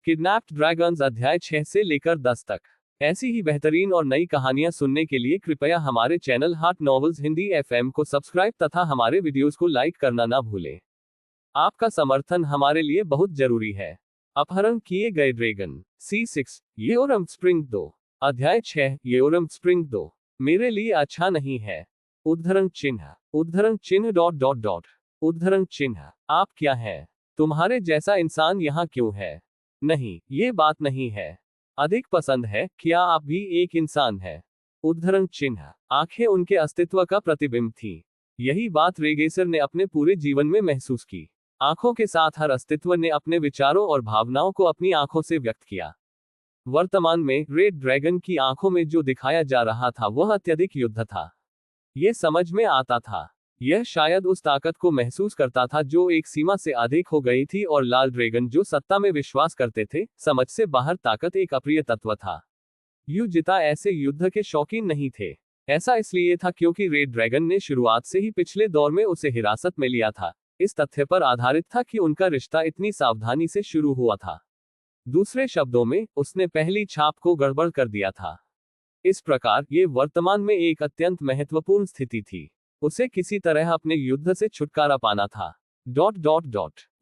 Kidnapped dragons अध्याय 6 से लेकर 10 तक। ऐसी ही बेहतरीन और नई कहानियां सुनने के लिए कृपया हमारे channel heart novels Hindi FM को सब्सक्राइब तथा हमारे वीडियोस को लाइक करना ना भूलें। आपका समर्थन हमारे लिए बहुत जरूरी है। अपहरण किए गए ड्रैगन C6 येओरम स्प्रिंग 2 अध्याय 6 येओरम स्प्रिंग 2 मेरे लिए अच्छा नहीं है। उद्धरण चिन्ह उद्धरण चिन्ह आप क्या हैं? तुम्हारे जैसा इंसान यहाँ क्यों है? नहीं, ये बात नहीं है। अधिक पसंद है, क्या आप भी एक इंसान है? उद्धरण चिन्ह आंखें उनके अस्तित्व का प्रतिबिंब थी। यही बात रेगेसर ने अपने पूरे जीवन में महसूस की। आंखों के साथ हर अस्तित्व ने अपने विचारों और भावनाओं को अपनी आंखों से व्यक्त किया। वर्तमान में रेड ड्रैगन की आंखों में जो दिखाया जा रहा था वह अत्यधिक युद्ध था। यह समझ में आता था। यह शायद उस ताकत को महसूस करता था जो एक सीमा से अधिक हो गई थी, और लाल ड्रैगन जो सत्ता में विश्वास करते थे, समझ से बाहर ताकत एक अप्रिय तत्व था। युजिता ऐसे युद्ध के शौकीन नहीं थे। ऐसा इसलिए था क्योंकि रेड ड्रैगन ने शुरुआत से ही पिछले दौर में उसे हिरासत में लिया था। इस तथ्य पर आधारित था कि उनका रिश्ता इतनी सावधानी से शुरू हुआ था। दूसरे शब्दों में, उसने पहली छाप को गड़बड़ कर दिया था। इस प्रकार ये वर्तमान में एक अत्यंत महत्वपूर्ण स्थिति थी। उसे किसी तरह अपने युद्ध से छुटकारा पाना था।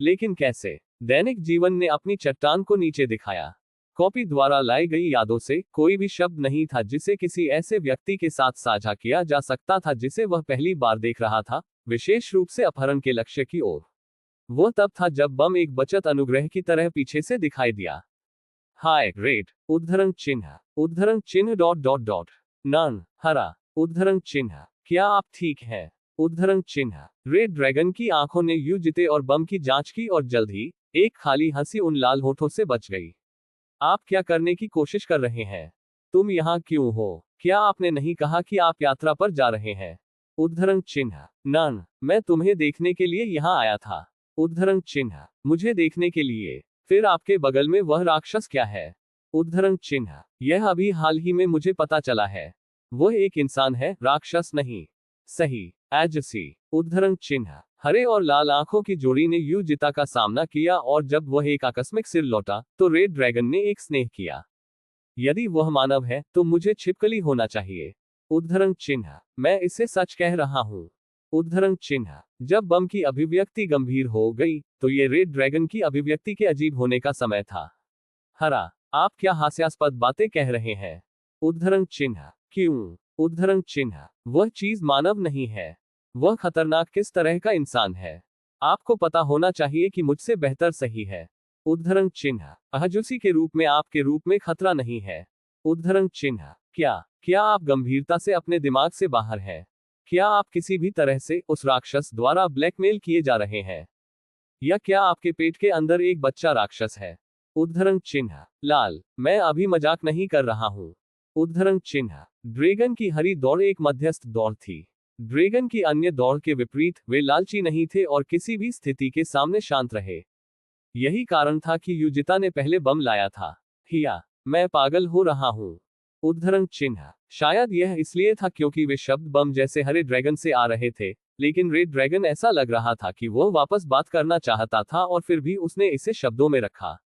लेकिन कैसे? दैनिक जीवन ने अपनी चट्टान को नीचे दिखाया। कॉपी द्वारा लाई गई यादों से कोई भी शब्द नहीं था जिसे किसी ऐसे व्यक्ति के साथ साझा किया जा सकता था जिसे वह पहली बार देख रहा था, विशेष रूप से अपहरण के लक्ष्य की ओर। वह तब था जब बम एक बचत अनुग्रह की तरह पीछे से दिखाई दिया। हाय रेड उद्धरण चिन्ह नन हरा उद्धरण चिन्ह क्या आप ठीक हैं? उद्धरण चिन्ह रेड ड्रैगन की आंखों ने युजिते और बम की जांच की, और जल्द ही एक खाली हंसी उन लाल होठों से बच गई। आप क्या करने की कोशिश कर रहे हैं? तुम यहाँ क्यों हो? क्या आपने नहीं कहा कि आप यात्रा पर जा रहे हैं? उद्धरण चिन्ह नन मैं तुम्हें देखने के लिए यहाँ आया था। उद्धरण चिन्ह मुझे देखने के लिए? फिर आपके बगल में वह राक्षस क्या है? उद्धरण चिन्ह यह अभी हाल ही में मुझे पता चला है। वह एक इंसान है, राक्षस नहीं। सही एजसी उद्धरण चिन्ह हरे और लाल आंखों की जोड़ी ने युजिता का सामना किया, और जब वह एक आकस्मिक सिर लौटा तो रेड ड्रैगन ने एक स्नेह किया। यदि वह मानव है तो मुझे छिपकली होना चाहिए। उद्धरण चिन्ह मैं इसे सच कह रहा हूँ। उद्धरण चिन्ह जब बम की अभिव्यक्ति गंभीर हो गई तो ये रेड ड्रैगन की अभिव्यक्ति के अजीब होने का समय था। हरा आप क्या हास्यास्पद बातें कह रहे हैं? उद्धरण चिन्ह क्यों? उद्धरण चिन्ह वह चीज मानव नहीं है। वह खतरनाक किस तरह का इंसान है? आपको पता होना चाहिए कि मुझसे बेहतर सही है। उद्धरण चिन्ह अहजुसी के रूप में आपके रूप में खतरा नहीं है। उद्धरण चिन्ह क्या आप गंभीरता से अपने दिमाग से बाहर हैं? क्या आप किसी भी तरह से उस राक्षस द्वारा ब्लैकमेल किए जा रहे हैं? या क्या आपके पेट के अंदर एक बच्चा राक्षस है? उद्धरण चिन्ह लाल मैं अभी मजाक नहीं कर रहा हूँ। उद्धरण चिन्ह ड्रैगन की हरी दौड़ एक मध्यस्थ दौड़ थी। ड्रैगन की अन्य दौड़ के विपरीत वे लालची नहीं थे और किसी भी स्थिति के सामने शांत रहे। यही कारण था कि युजिता ने पहले बम लाया था। हिया मैं पागल हो रहा हूँ। उद्धरण चिन्ह शायद यह इसलिए था क्योंकि वे शब्द बम जैसे हरे ड्रैगन से आ रहे थे, लेकिन रेड ड्रैगन ऐसा लग रहा था कि वह वापस बात करना चाहता था, और फिर भी उसने इसे शब्दों में रखा।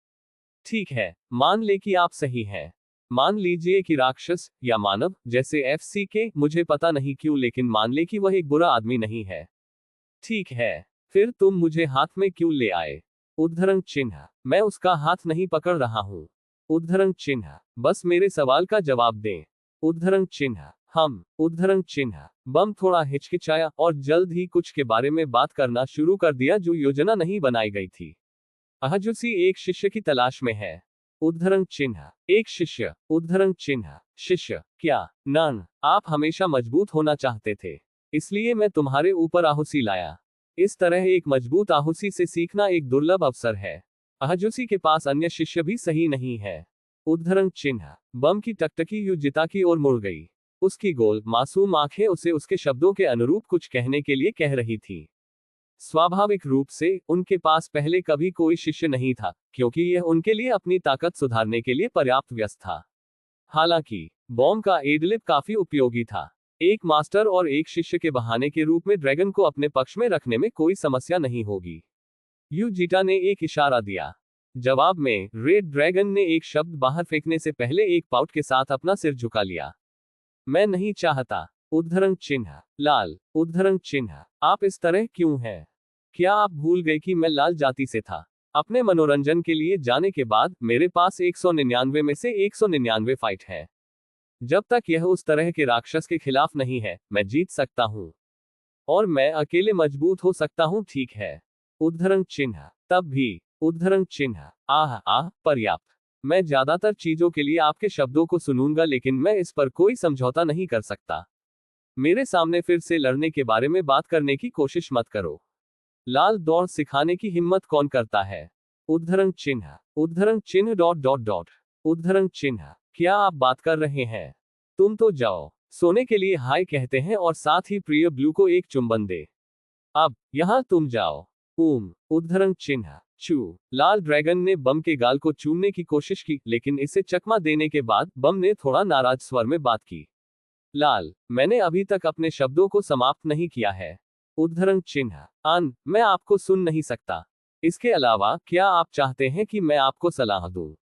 ठीक है, मान ले कि आप सही हैं। मान लीजिए कि राक्षस या मानव जैसे FCK, मुझे पता नहीं क्यों, लेकिन मान ले कि वह एक बुरा आदमी नहीं है। ठीक है, फिर तुम मुझे हाथ में क्यों ले आए? उद्धरण चिन्ह मैं उसका हाथ नहीं पकड़ रहा हूँ। उद्धरण चिन्ह बस मेरे सवाल का जवाब दें। उद्धरण चिन्ह हम उद्धरण चिन्ह बम थोड़ा हिचकिचाया और जल्द ही कुछ के बारे में बात करना शुरू कर दिया जो योजना नहीं बनाई गई थी। अहजुसी एक शिष्य की तलाश में है। उद्धरण चिन्ह एक शिष्य? उद्धरण चिन्ह शिष्य क्या? नन आप हमेशा मजबूत होना चाहते थे, इसलिए मैं तुम्हारे ऊपर आहुति लाया। इस तरह एक मजबूत आहुति से सीखना एक दुर्लभ अवसर है। अहजुसी के पास अन्य शिष्य भी सही नहीं है। उद्धरण चिन्ह बम की टकटकी युजिता की ओर मुड़ गई। उसकी गोल मासूम आंखें उसे उसके शब्दों के अनुरूप कुछ कहने के लिए कह रही थी। स्वाभाविक रूप से उनके पास पहले कभी कोई शिष्य नहीं था, क्योंकि यह उनके लिए अपनी ताकत सुधारने के लिए पर्याप्त व्यस्त था। हालांकि बॉम्ब का एडलिब काफी उपयोगी था। एक मास्टर और एक शिष्य के बहाने के रूप में ड्रैगन को अपने पक्ष में रखने में कोई समस्या नहीं होगी। युजिटा ने एक इशारा दिया। जवाब में रेड ड्रैगन ने एक शब्द बाहर फेंकने से पहले एक पाउट के साथ अपना सिर झुका लिया। मैं नहीं चाहता। उद्धरण चिन्ह। लाल। उद्धरण चिन्ह। आप इस तरह क्यों हैं? क्या आप भूल गए कि मैं लाल जाति से था? अपने मनोरंजन के लिए जाने के बाद मेरे पास 199 में से 199 फाइट है। जब तक यह उस तरह के राक्षस के खिलाफ नहीं है, मैं जीत सकता हूं। और मैं अकेले मजबूत हो सकता हूं, ठीक है। उद्धरण चिन्ह। तब भी। उद्धरण चिन्ह। आह आह, पर्याप्त। मैं ज्यादातर चीजों के लिए आपके शब्दों को सुनूंगा, लेकिन मैं इस पर कोई समझौता नहीं कर सकता। मेरे सामने फिर से लड़ने के बारे में बात करने की कोशिश मत करो। लाल दौड़ सिखाने की हिम्मत कौन करता है? उद्धरण चिन्ह। उद्धरण चिन्ह डॉट डॉट डॉट। उद्धरण चिन्ह। क्या आप बात कर रहे हैं? तुम तो जाओ। सोने के लिए हाय कहते हैं और साथ ही प्रिय ब्लू को एक चुंबन दे। अब यहां तुम जाओ। उद्धरण चिन्ह। चू। लाल ड्रैगन ने बम के गाल को चूमने की कोशिश की, लेकिन इसे चकमा देने के बाद बम ने थोड़ा नाराज स्वर में बात की। लाल, मैंने अभी तक अपने शब्दों को समाप्त नहीं किया है। उद्धरण चिन्ह। मैं आपको सुन नहीं सकता। इसके अलावा क्या आप चाहते हैं कि मैं आपको सलाह दूं?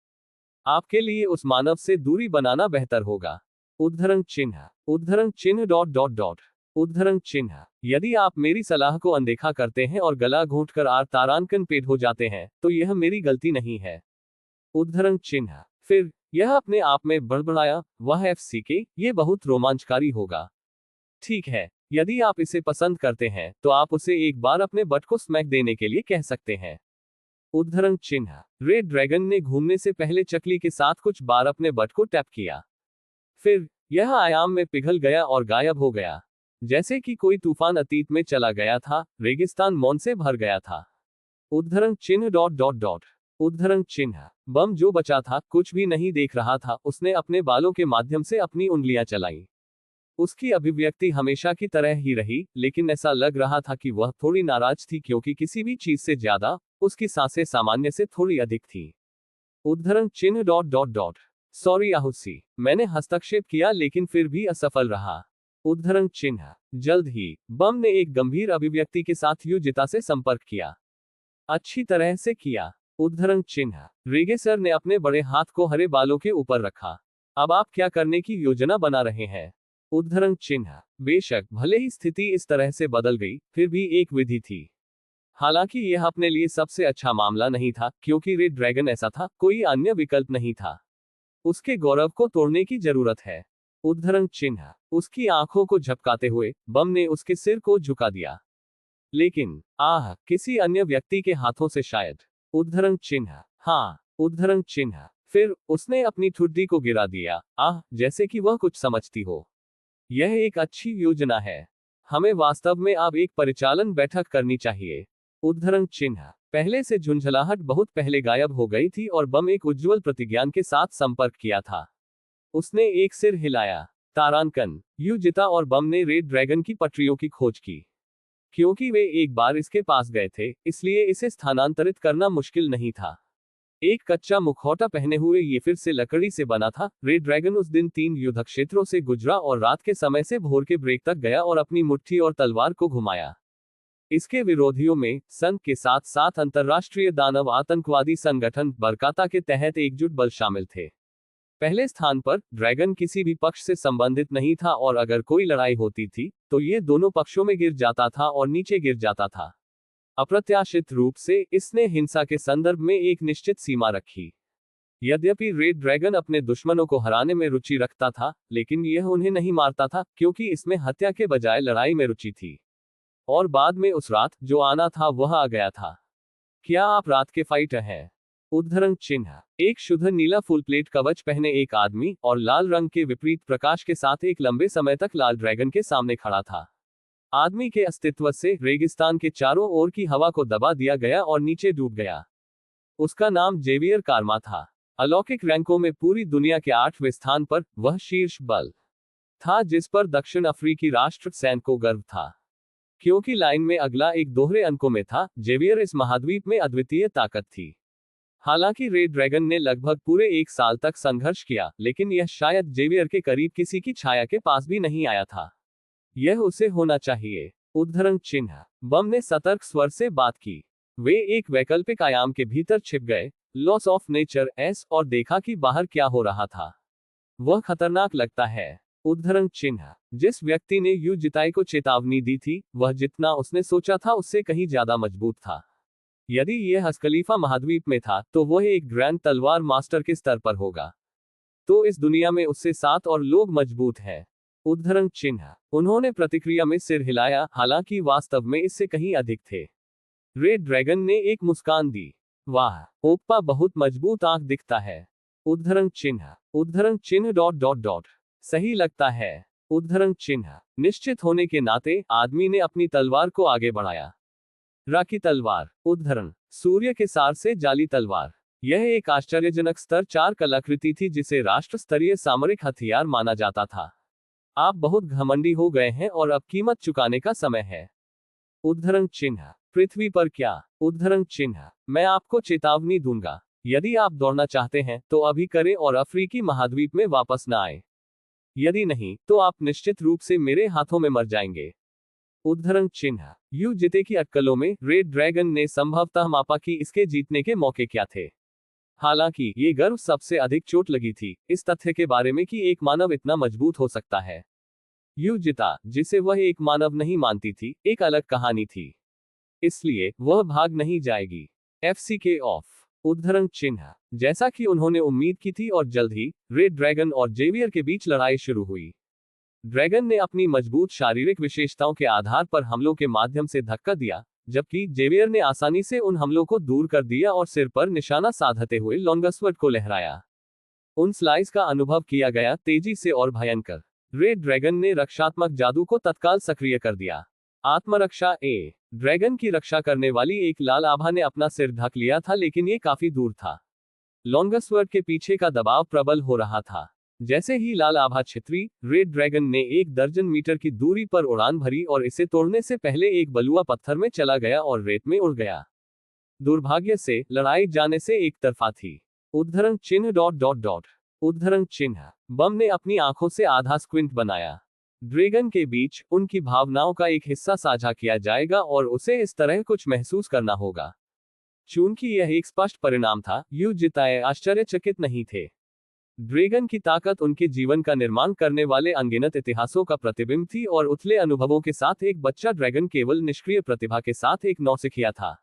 आपके लिए उस मानव से दूरी बनाना बेहतर होगा। उद्धरण चिन्ह। उद्धरण चिन्ह डॉट डॉट डॉट। उद्धरण चिन्ह। यदि आप मेरी सलाह को अनदेखा करते हैं और गला घोंटकर आर तारांकन पेद हो जाते हैं, तो यह मेरी गलती नहीं है। उद्धरण चिन्ह। फिर यह अपने आप में बड़बड़ाया, वह FCK, ये बहुत रोमांचकारी होगा। ठीक है, यदि आप इसे पसंद करते हैं, तो आप उसे एक बार अपने बट को स्मैक देने के लिए कह सकते हैं। उद्धरण चिन्ह। रेड ड्रैगन ने घूमने से पहले चकली के साथ कुछ बार अपने बट को टैप किया। फिर यह आयाम में पिघल गया और गायब हो गया। जैसे कि कोई तूफान अतीत में चला गया था, रेगिस्तान मौन से भर गया था। उद्धरण चिन्ह डॉट डॉट डॉट। उद्धरण चिन्ह। बम जो बचा था, कुछ भी नहीं देख रहा था। उसने अपने बालों के माध्यम से अपनी उंगलियां चलाई। उसकी अभिव्यक्ति हमेशा की तरह ही रही, लेकिन ऐसा लग रहा था कि वह थोड़ी नाराज थी, क्योंकि किसी भी चीज से ज्यादा उसकी सांसें सामान्य से थोड़ी अधिक थी। उद्धरण चिन्ह डॉट डॉट डॉट। सॉरी आहुसी, मैंने हस्तक्षेप किया लेकिन फिर भी असफल रहा। उद्धरण चिन्ह। जल्द ही बम ने एक गंभीर अभिव्यक्ति के साथ युजिता से संपर्क किया। अच्छी तरह से किया। उद्धरण चिन्ह। रेगेसर ने अपने बड़े हाथ को हरे बालों के ऊपर रखा। अब आप क्या करने की योजना बना रहे हैं? उद्धरण चिन्ह। बेशक, भले ही स्थिति इस तरह से बदल गई, फिर भी एक विधि थी। हालांकि यह अपने लिए सबसे अच्छा मामला नहीं था, क्योंकि रेड ड्रैगन ऐसा था, कोई अन्य विकल्प नहीं था। उसके गौरव को तोड़ने की जरूरत है। उद्धरण चिन्ह। उसकी आंखों को झपकाते हुए बम ने उसके सिर को झुका दिया। लेकिन किसी अन्य व्यक्ति के हाथों से शायद। उद्धरण चिन्ह। हाँ। उद्धरण चिन्ह। फिर उसने अपनी ठुड्डी को गिरा दिया, जैसे कि वह कुछ समझती हो। यह एक अच्छी योजना है। हमें वास्तव में अब एक परिचालन बैठक करनी चाहिए। उद्धरण चिन्ह। पहले से झुंझलाहट बहुत पहले गायब हो गई थी और बम एक उज्ज्वल प्रतिज्ञान के साथ संपर्क किया था। उसने एक सिर हिलाया। तारांकन, युजिता और बम ने रेड ड्रैगन की पटरियों की खोज की। क्योंकि वे एक बार इसके पास गए थे, इसलिए इसे स्थानांतरित करना मुश्किल नहीं था। एक कच्चा मुखौटा पहने हुए ये फिर से लकड़ी से बना था। रेड ड्रैगन उस दिन 3 युद्ध क्षेत्रों से गुजरा और रात के समय से भोर के ब्रेक तक गया और अपनी मुट्ठी और तलवार को घुमाया। इसके विरोधियों में संघ के साथ साथ अंतर्राष्ट्रीय दानव आतंकवादी संगठन बरकाता के तहत एकजुट बल शामिल थे। पहले स्थान पर ड्रैगन किसी भी पक्ष से संबंधित नहीं था और अगर कोई लड़ाई होती थी, तो ये दोनों पक्षों में गिर जाता था और नीचे गिर जाता था। अप्रत्याशित रूप से इसने हिंसा के संदर्भ में एक निश्चित सीमा रखी। यद्यपि रेड ड्रैगन अपने दुश्मनों को हराने में रुचि रखता था, लेकिन यह उन्हें नहीं मारता था, क्योंकि इसमें हत्या के बजाय लड़ाई में रुचि थी। और बाद में उस रात जो आना था वह आ गया था। क्या आप रात के फाइटर हैं? उद्धरण चिन्ह। एक शुद्ध नीला फुल प्लेट कवच पहने एक आदमी और लाल रंग के विपरीत प्रकाश के साथ एक लंबे समय तक लाल ड्रैगन के सामने खड़ा था। आदमी के अस्तित्व से रेगिस्तान के चारों ओर की हवा को दबा दिया गया और नीचे डूब गया। उसका नाम जेवियर कार्मा था। अलौकिक रैंकों में पूरी दुनिया के 8वें स्थान पर वह शीर्ष बल था, जिस पर दक्षिण अफ्रीकी राष्ट्र सैन को गर्व था। क्योंकि लाइन में अगला एक दोहरे अंकों में था, जेवियर इस महाद्वीप में अद्वितीय ताकत थी। हालांकि रेड ड्रैगन ने लगभग पूरे 1 साल तक संघर्ष किया, लेकिन यह शायद जेवियर के करीब किसी की छाया के पास भी नहीं आया था। यह उसे होना चाहिए। उद्धरण चिन्ह। बम ने सतर्क स्वर से बात की। वे एक वैकल्पिक आयाम के भीतर छिप गए, लॉस ऑफ नेचर एस और देखा कि बाहर क्या हो रहा था। वह खतरनाक लगता है। उद्धरण चिन्ह, जिस व्यक्ति ने यू जिताई को चेतावनी दी थी, वह जितना उसने सोचा था उससे कहीं ज्यादा मजबूत था। यदि यह हज खलीफा महाद्वीप में था, तो वह एक ग्रैंड तलवार मास्टर के स्तर पर होगा। तो इस दुनिया में उससे 7 और लोग मजबूत हैं। उद्धरण चिन्ह, उन्होंने प्रतिक्रिया में सिर हिलाया, हालांकि वास्तव में इससे कहीं अधिक थे। रेड ड्रैगन ने एक मुस्कान दी। वाह, ओप्पा बहुत मजबूत आंख दिखता है। उद्धरण चिन्ह डॉट डॉट डॉट सही लगता है। उद्धरण चिन्ह, निश्चित होने के नाते आदमी ने अपनी तलवार को आगे बढ़ाया। रा की तलवार। उद्धरण, सूर्य के सार से जाली तलवार। यह एक आश्चर्यजनक स्तर 4 कलाकृति थी जिसे राष्ट्र स्तरीय सामरिक हथियार माना जाता था। आप बहुत घमंडी हो गए हैं और अब कीमत चुकाने का समय है। उद्धरण चिन्ह, पृथ्वी पर क्या? उद्धरण चिन्ह, मैं आपको चेतावनी दूंगा। यदि आप दौड़ना चाहते हैं तो अभी करें और अफ्रीकी महाद्वीप में वापस न आए। यदि नहीं, तो आप निश्चित रूप से मेरे हाथों में मर जाएंगे। उद्धरण चिन्ह, यू जिते की अटकलों में रेड ड्रैगन ने संभवतः मापा कि इसके जीतने के मौके क्या थे। हालांकि ये गर्व सबसे अधिक चोट लगी थी इस तथ्य के बारे में कि एक मानव इतना मजबूत हो सकता है। यू जिता, जिसे वह एक मानव नहीं मानती थी, एक अलग कहानी थी। इसलिए वह भाग नहीं जाएगी। FCK of. उद्धरण चिन्ह, जैसा कि उन्होंने उम्मीद की थी और जल्द ही रेड ड्रैगन और जेवियर के बीच लड़ाई शुरू हुई। ड्रैगन ने अपनी मजबूत शारीरिक विशेषताओं के आधार पर हमलों के माध्यम से धक्का दिया, जबकि जेवियर ने आसानी से उन हमलों को दूर कर दिया और सिर पर निशाना साधते हुए लॉन्गस्वर्ड को लहराया। उन स्लाइस का अनुभव किया गया तेजी से और भयंकर। रेड ड्रैगन ने रक्षात्मक जादू को तत्काल सक्रिय कर दिया। आत्मरक्षा ए। ड्रैगन की रक्षा करने वाली एक लाल आभा ने अपना सिर ढक लिया था, लेकिन ये काफी दूर था। लॉन्गस्वर्ड के पीछे का दबाव प्रबल हो रहा था। जैसे ही लाल आभा छितरी, रेड ड्रैगन ने 1 दर्जन मीटर की दूरी पर उड़ान भरी और इसे तोड़ने से पहले एक बलुआ पत्थर में चला गया और रेत में उड़ गया। दुर्भाग्य से लड़ाई जाने से एक तरफा थी। उद्धरण चिन्ह डॉट डॉट डॉट उद्धरण चिन्ह, बम ने अपनी आंखों से आधा स्क्विंट बनाया। ड्रैगन के बीच उनकी भावनाओं का एक हिस्सा साझा किया जाएगा और उसे इस तरह कुछ महसूस करना होगा। चूंकि यह एक स्पष्ट परिणाम था, यू जिताए आश्चर्यचकित नहीं थे। ड्रैगन की ताकत उनके जीवन का निर्माण करने वाले अनगिनत इतिहासों का प्रतिबिंब थी और उथले अनुभवों के साथ एक बच्चा ड्रैगन केवल निष्क्रिय प्रतिभा के साथ एक नौसिखिया था।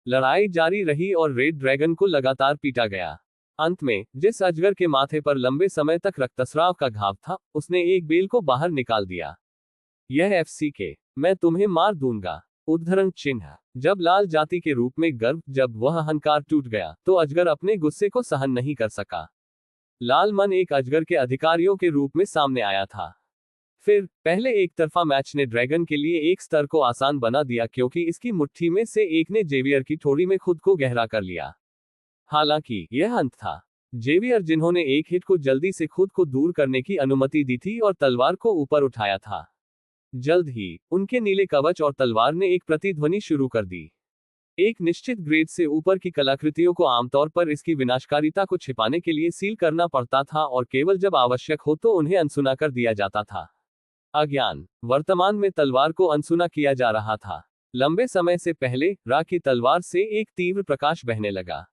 लड़ाई जारी रही और रेड ड्रैगन को लगातार पीटा गया। अंत में, जिस अजगर के माथे पर लंबे समय तक रक्तस्राव का घाव था, उसने एक बेल को बाहर निकाल दिया। यह FCK, मैं तुम्हें मार दूंगा। उद्धरण चिन्ह, जब लाल जाति के रूप में गर्व, जब वह अहंकार टूट गया, तो अजगर अपने गुस्से को सहन नहीं कर सका। लाल मन एक अजगर के अधिकारियों के रूप में सामने आया था। फिर पहले एक तरफा मैच ने ड्रैगन के लिए एक स्तर को आसान बना दिया क्योंकि इसकी मुट्ठी में से एक ने जेवियर की ठोड़ी में खुद को गहरा कर लिया। हालांकि यह अंत था। जेवियर, जिन्होंने एक हिट को जल्दी से खुद को दूर करने की अनुमति दी थी और तलवार को ऊपर उठाया था, जल्द ही उनके नीले कवच और तलवार ने एक प्रतिध्वनि शुरू कर दी। एक निश्चित ग्रेड से ऊपर की कलाकृतियों को आमतौर पर इसकी विनाशकारिता को छिपाने के लिए सील करना पड़ता था और केवल जब आवश्यक हो तो उन्हें अनसुना कर दिया जाता था। अज्ञान। वर्तमान में तलवार को अनसुना किया जा रहा था। लंबे समय से पहले रा की तलवार से एक तीव्र प्रकाश बहने लगा।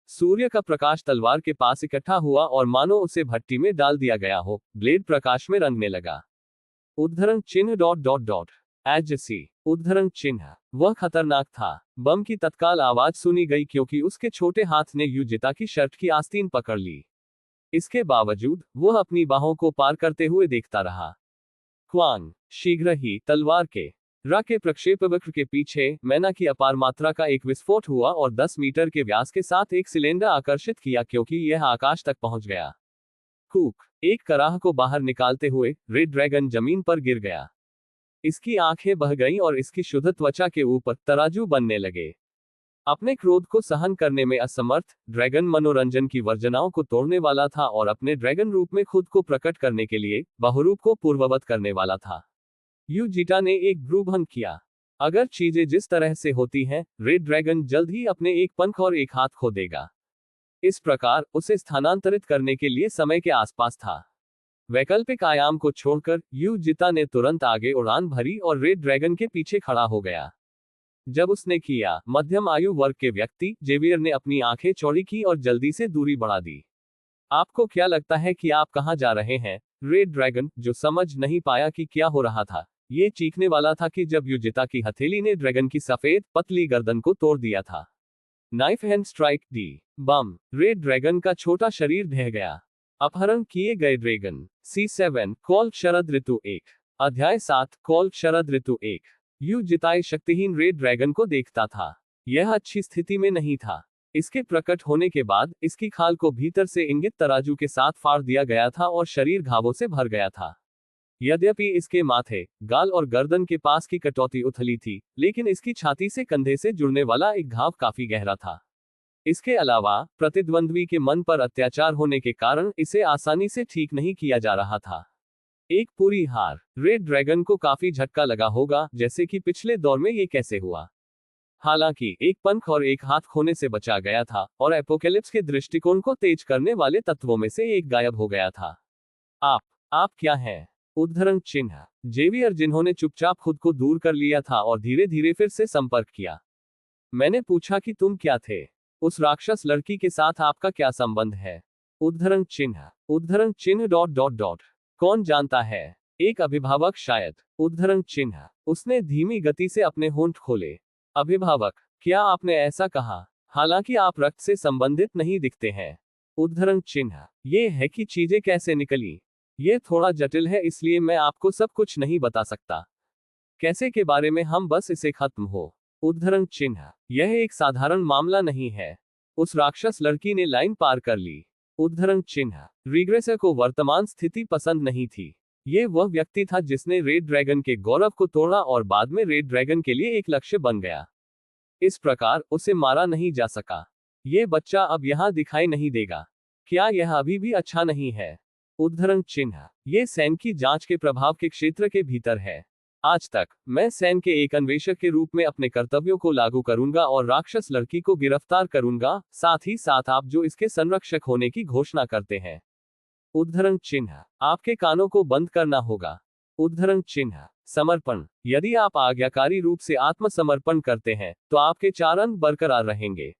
सूर्य का प्रकाश तलवार के पास इकट्ठा हुआ और मानो उसे भट्टी में डाल दिया गया हो, ब्लेड प्रकाश में रंगने लगा। उद्धरण चिन्ह डॉट डॉट डॉट एजेसी। उद्धरण चिन्ह, वह खतरनाक था। बम की तत्काल आवाज सुनी गई क्योंकि उसके छोटे हाथ ने युजिता की शर्ट की आस्तीन पकड़ ली। इसके बावजूद वह अपनी बाहों को पार करते हुए देखता रहा। क्वांग। शीघ्र ही तलवार के रा के प्रक्षेपवक्र के पीछे मैना की अपार मात्रा का एक विस्फोट हुआ और 10 मीटर के व्यास के साथ एक सिलेंडर आकर्षित किया क्योंकि यह आकाश तक पहुंच गया। कूक। एक कराह को बाहर निकालते हुए रेड ड्रैगन जमीन पर गिर गया। इसकी आंखें बह गईं और इसकी शुद्ध त्वचा के ऊपर तराजू बनने लगे। अपने क्रोध को सहन करने में असमर्थ, ड्रैगन मनोरंजन की वर्जनाओं को तोड़ने वाला था और अपने ड्रैगन रूप में खुद को प्रकट करने के लिए बहुरूप को पूर्ववत करने वाला था। युजिटा ने एक भ्रूभंग किया। अगर चीजें जिस तरह से होती हैं, रेड ड्रैगन जल्द ही अपने एक पंख और एक हाथ खो देगा। इस प्रकार उसे स्थानांतरित करने के लिए समय के आसपास था। वैकल्पिक आयाम को छोड़कर युजिता ने तुरंत आगे उड़ान भरी और रेड ड्रैगन के पीछे खड़ा हो गया। जब उसने किया, मध्यम आयु वर्ग के व्यक्ति जेवियर ने अपनी आंखें चौड़ी की और जल्दी से दूरी बढ़ा दी। आपको क्या लगता है कि आप कहां जा रहे हैं? रेड ड्रैगन, जो समझ नहीं पाया कि क्या हो रहा था, ये चीखने वाला था कि जब युजिता की हथेली ने ड्रैगन की सफेद पतली गर्दन को तोड़ दिया था। नाइफ हैंड स्ट्राइक डी बम। रेड ड्रैगन का छोटा शरीर ढह गया। अपहरण किए गए ड्रैगन। C7 कॉल्क शरद ऋतु 1। अध्याय 7 कॉल्क शरद ऋतु 1। युजिताई शक्तिहीन रेड ड्रैगन को देखता था। यह अच्छी स्थिति में नहीं था। इसके प्रकट होने के बाद इसकी खाल को भीतर से इंगित तराजू के साथ फाड़ दिया गया था और शरीर घावों से भर गया था। यद्यपि इसके माथे, गाल और गर्दन के पास की कटौती उथली थी, लेकिन इसकी छाती से कंधे से जुड़ने वाला एक घाव काफी गहरा था। इसके अलावा प्रतिद्वंद्वी के मन पर अत्याचार होने के कारण इसे आसानी से ठीक नहीं किया जा रहा था। एक पूरी हार। रेड ड्रैगन को काफी झटका लगा होगा, जैसे कि पिछले दौर में ये कैसे हुआ। हालांकि एक पंख और एक हाथ खोने से बचा गया था और एपोकेलिप्स के दृष्टिकोण को तेज करने वाले तत्वों में से एक गायब हो गया था। आप क्या हैं? उद्धरण चिन्ह। जेवियर, जिन्होंने चुपचाप खुद को दूर कर लिया था और धीरे धीरे फिर से संपर्क किया। मैंने पूछा कि तुम क्या थे? उस राक्षस लड़की के साथ आपका क्या संबंध है? उद्धरण चिन्ह। उद्धरण चिन्ह डॉट डॉट डॉट। कौन जानता है? एक अभिभावक शायद। उद्धरण चिन्ह। उसने धीमी गति से अपने होंठ खोले। अभिभावक, क्या आपने ऐसा कहा? हालांकि आप रक्त से संबंधित नहीं दिखते हैं। उद्धरण चिन्ह। ये है कि चीजें कैसे निकली। ये थोड़ा जटिल है, इसलिए मैं आपको सब कुछ नहीं बता सकता। कैसे के बारे में हम बस इसे खत्म हो। उद्धरण चिन्ह। यह एक साधारण मामला नहीं है। उस राक्षस लड़की ने लाइन पार कर ली। उद्धरण चिन्ह। रिग्रेसर को वर्तमान स्थिति पसंद नहीं थी। ये वह व्यक्ति था जिसने रेड ड्रैगन के गौरव को तोड़ा और बाद में रेड ड्रैगन के लिए एक लक्ष्य बन गया। इस प्रकार उसे मारा नहीं जा सका। ये बच्चा अब यहां दिखाई नहीं देगा। क्या यह अभी भी अच्छा नहीं है? उद्धरण चिन्ह। ये सैन की जांच के प्रभाव के क्षेत्र के भीतर है। आज तक मैं सैन के एक अन्वेषक के रूप में अपने कर्तव्यों को लागू करूंगा और राक्षस लड़की को गिरफ्तार करूंगा, साथ ही साथ आप जो इसके संरक्षक होने की घोषणा करते हैं। उद्धरण चिन्ह। आपके कानों को बंद करना होगा। उद्धरण चिन्ह। समर्पण। यदि आप आज्ञाकारी रूप से आत्मसमर्पण करते हैं तो आपके 4 अंक बरकरार रहेंगे।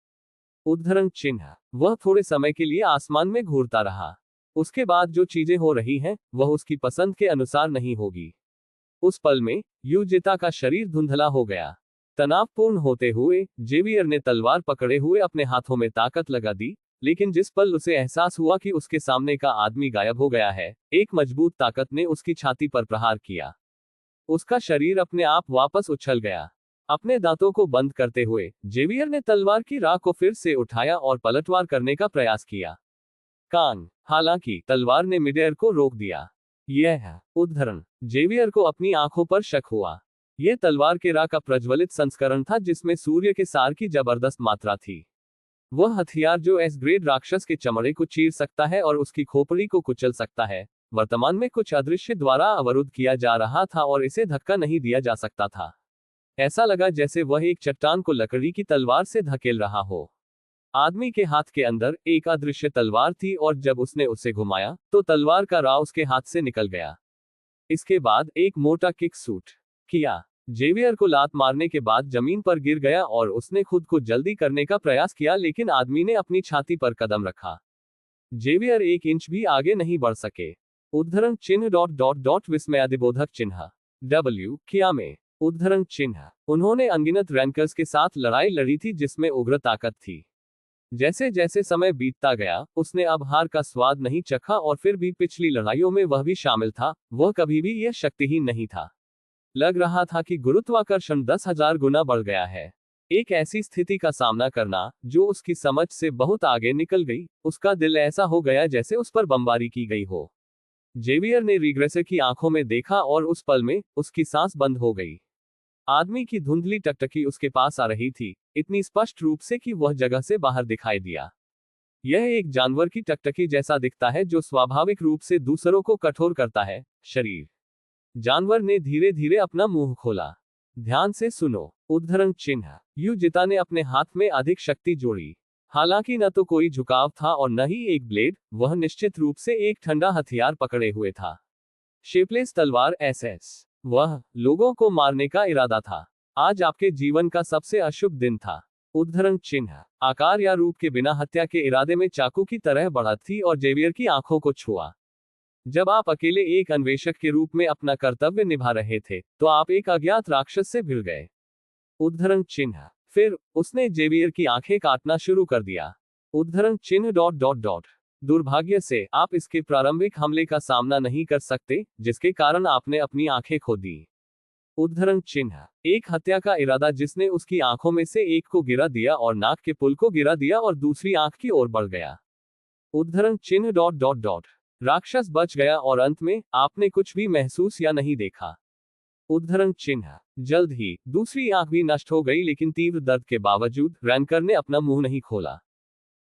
उद्धरण चिन्ह। वह थोड़े समय के लिए आसमान में घूरता रहा। उसके बाद जो चीजें हो रही हैं वह उसकी पसंद के अनुसार नहीं होगी। उस पल में युजिता का शरीर धुंधला हो गया। तनावपूर्ण होते हुए जेवियर ने तलवार पकड़े हुए अपने हाथों में ताकत लगा दी, लेकिन जिस पल उसे एहसास हुआ कि उसके सामने का आदमी गायब हो गया है, एक मजबूत ताकत ने उसकी छाती पर प्रहार किया। उसका शरीर अपने आप वापस उछल गया। अपने दांतों को बंद करते हुए जेवियर ने तलवार की राह को फिर से उठाया और पलटवार करने का प्रयास किया। कान। हालांकि तलवार ने मिडेयर को रोक दिया। यह है उद्धरण। जेवियर को अपनी आंखों पर शक हुआ। यह तलवार के राह का प्रज्वलित संस्करण था जिसमें सूर्य के सार की जबरदस्त मात्रा थी। वह हथियार जो एस ग्रेड राक्षस के चमड़े को चीर सकता है और उसकी खोपड़ी को कुचल सकता है, वर्तमान में कुछ अदृश्य द्वारा अवरुद्ध किया जा रहा था और इसे धक्का नहीं दिया जा सकता था। ऐसा लगा जैसे वह एक चट्टान को लकड़ी की तलवार से धकेल रहा हो। आदमी के हाथ के अंदर एक अदृश्य तलवार थी और जब उसने उसे घुमाया तो तलवार का राह उसके हाथ से निकल गया। इसके बाद एक मोटा किक शूट किया। जेवियर को लात मारने के बाद जमीन पर गिर गया और उसने खुद को जल्दी करने का प्रयास किया, लेकिन आदमी ने अपनी छाती पर कदम रखा। जेवियर 1 इंच भी आगे नहीं बढ़ सके। उद्धरण चिन्ह डॉट डॉट डॉट विस्मयादिबोधक चिन्ह। W क्या में। उद्धरण चिन्ह। उन्होंने अनगिनत रैंकर्स के साथ लड़ाई लड़ी थी जिसमें उग्र ताकत थी। जैसे जैसे समय बीतता गया उसने अब हार का स्वाद नहीं चखा और फिर भी पिछली लड़ाइयों में वह भी शामिल था। वह कभी भी यह शक्तिहीन नहीं था। लग रहा था कि गुरुत्वाकर्षण 10,000 गुना बढ़ गया है। एक ऐसी स्थिति का सामना करना जो उसकी समझ से बहुत आगे निकल गई। उसका दिल ऐसा हो गया जैसे उस पर बमबारी की गई हो। जेवियर ने रिग्रेसर की आंखों में देखा और उस पल में उसकी सांस बंद हो गई। आदमी की धुंधली टकटकी उसके पास आ रही थी, इतनी स्पष्ट रूप से कि वह जगह से बाहर दिखाई दिया। यह एक जानवर की टकटकी जैसा दिखता है जो स्वाभाविक रूप से दूसरों को कठोर करता है। शरीर। जानवर ने धीरे धीरे अपना मुंह खोला। ध्यान से सुनो। उद्धरण चिन्ह। युजिता ने अपने हाथ में अधिक शक्ति जोड़ी। हालांकि न तो कोई झुकाव था और न ही एक ब्लेड, वह निश्चित रूप से एक ठंडा हथियार पकड़े हुए था। शेपलेस तलवार SS। वह लोगों को मारने का इरादा था। आज आपके जीवन का सबसे अशुभ दिन था। उद्धरण चिन्ह, आकार या रूप के बिना हत्या के इरादे में चाकू की तरह बढ़त थी और जेवियर की आंखों को छुआ। जब आप अकेले एक अन्वेषक के रूप में अपना कर्तव्य निभा रहे थे, तो आप एक अज्ञात राक्षस से भिड़ गए। उद्धरण चिन्ह, फिर उसने जेवियर की आंखें काटना शुरू कर दिया। उद्धरण चिन्ह डॉट डॉट डॉट। दुर्भाग्य से आप इसके प्रारंभिक हमले का सामना नहीं कर सकते, जिसके कारण आपने अपनी आंखें खो दी। उद्धरण चिन्ह, एक हत्या का इरादा जिसने उसकी आंखों में से एक को गिरा दिया और नाक के पुल को गिरा दिया और दूसरी आंख की ओर बढ़ गया। उद्धरण चिन्ह डॉट डॉट डॉट। राक्षस बच गया और अंत में आपने कुछ भी महसूस या नहीं देखा। उद्धरण चिन्ह, जल्द ही दूसरी आंख भी नष्ट हो गई, लेकिन तीव्र दर्द के बावजूद रैनकर ने अपना मुंह नहीं खोला।